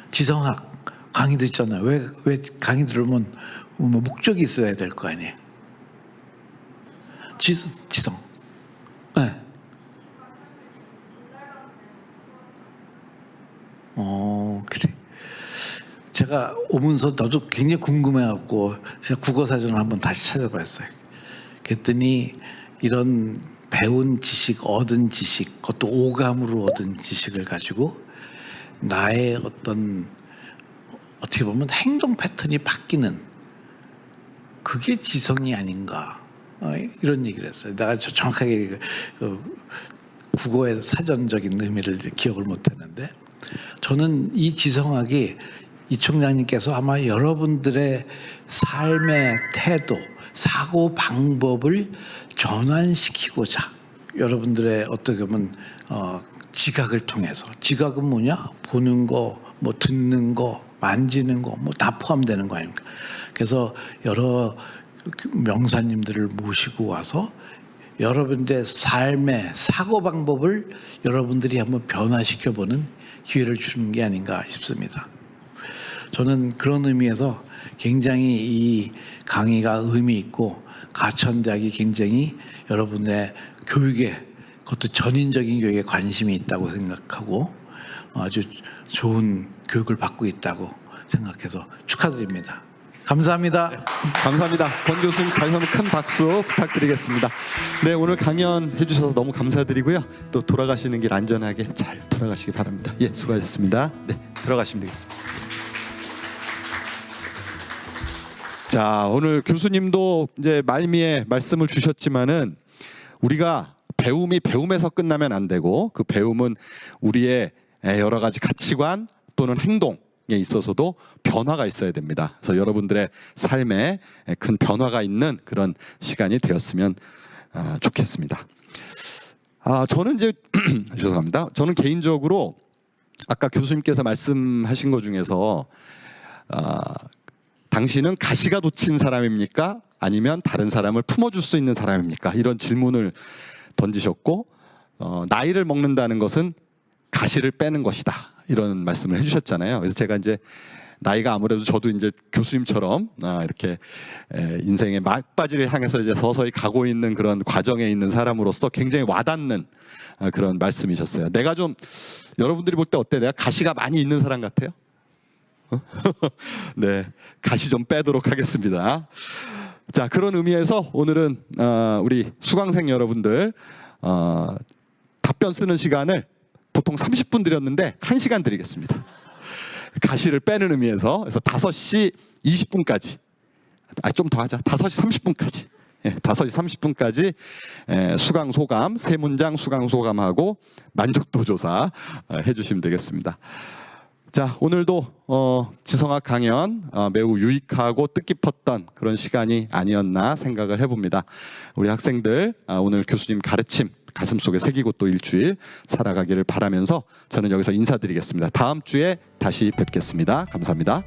지성학 강의 듣잖아요. 왜 강의 들으면 뭐 목적이 있어야 될 거 아니에요. 지성. 네. 그래. 제가 오면서 나도 굉장히 궁금해갖고 제가 국어사전을 한번 다시 찾아봤어요. 그랬더니 이런 배운 지식, 얻은 지식, 그것도 오감으로 얻은 지식을 가지고 나의 어떻게 보면 행동 패턴이 바뀌는 그게 지성이 아닌가 이런 얘기를 했어요. 내가 정확하게 국어의 사전적인 의미를 기억을 못했는데 저는 이 지성학이 이 총장님께서 아마 여러분들의 삶의 태도, 사고 방법을 전환시키고자 여러분들의 어떻게 보면 지각을 통해서 지각은 뭐냐? 보는 거, 뭐 듣는 거, 만지는 거, 뭐 다 포함되는 거 아닙니까? 그래서 여러 명사님들을 모시고 와서 여러분들의 삶의 사고 방법을 여러분들이 한번 변화시켜보는 기회를 주는 게 아닌가 싶습니다. 저는 그런 의미에서 굉장히 이 강의가 의미 있고 가천대학이 굉장히 여러분의 교육에 그것도 전인적인 교육에 관심이 있다고 생각하고 아주 좋은 교육을 받고 있다고 생각해서 축하드립니다. 감사합니다. 감사합니다. 권 교수님 다시 한번 큰 박수 부탁드리겠습니다. 네, 오늘 강연해 주셔서 너무 감사드리고요. 또 돌아가시는 길 안전하게 잘 돌아가시기 바랍니다. 예, 수고하셨습니다. 네, 들어가시면 되겠습니다. 자, 오늘 교수님도 이제 말미에 말씀을 주셨지만은 우리가 배움이 배움에서 끝나면 안 되고 그 배움은 우리의 여러 가지 가치관 또는 행동에 있어서도 변화가 있어야 됩니다. 그래서 여러분들의 삶에 큰 변화가 있는 그런 시간이 되었으면 좋겠습니다. 저는 이제 죄송합니다. 저는 개인적으로 아까 교수님께서 말씀하신 것 중에서 당신은 가시가 돋친 사람입니까? 아니면 다른 사람을 품어줄 수 있는 사람입니까? 이런 질문을 던지셨고 나이를 먹는다는 것은 가시를 빼는 것이다. 이런 말씀을 해주셨잖아요. 그래서 제가 이제 나이가 아무래도 저도 이제 교수님처럼 이렇게 인생의 막바지를 향해서 이제 서서히 가고 있는 그런 과정에 있는 사람으로서 굉장히 와닿는 그런 말씀이셨어요. 내가 좀 여러분들이 볼 때 어때? 내가 가시가 많이 있는 사람 같아요? 네, 가시 좀 빼도록 하겠습니다. 자, 그런 의미에서 오늘은 우리 수강생 여러분들 답변 쓰는 시간을 보통 30분 드렸는데 1시간 드리겠습니다. 가시를 빼는 의미에서. 그래서 5시 20분까지 좀 더 하자. 5시 30분까지 5시 30분까지 수강 소감 3문장 수강 소감하고 만족도 조사 해주시면 되겠습니다. 자, 오늘도 지성학 강연 매우 유익하고 뜻깊었던 그런 시간이 아니었나 생각을 해봅니다. 우리 학생들 오늘 교수님 가르침 가슴속에 새기고 또 일주일 살아가기를 바라면서 저는 여기서 인사드리겠습니다. 다음 주에 다시 뵙겠습니다. 감사합니다.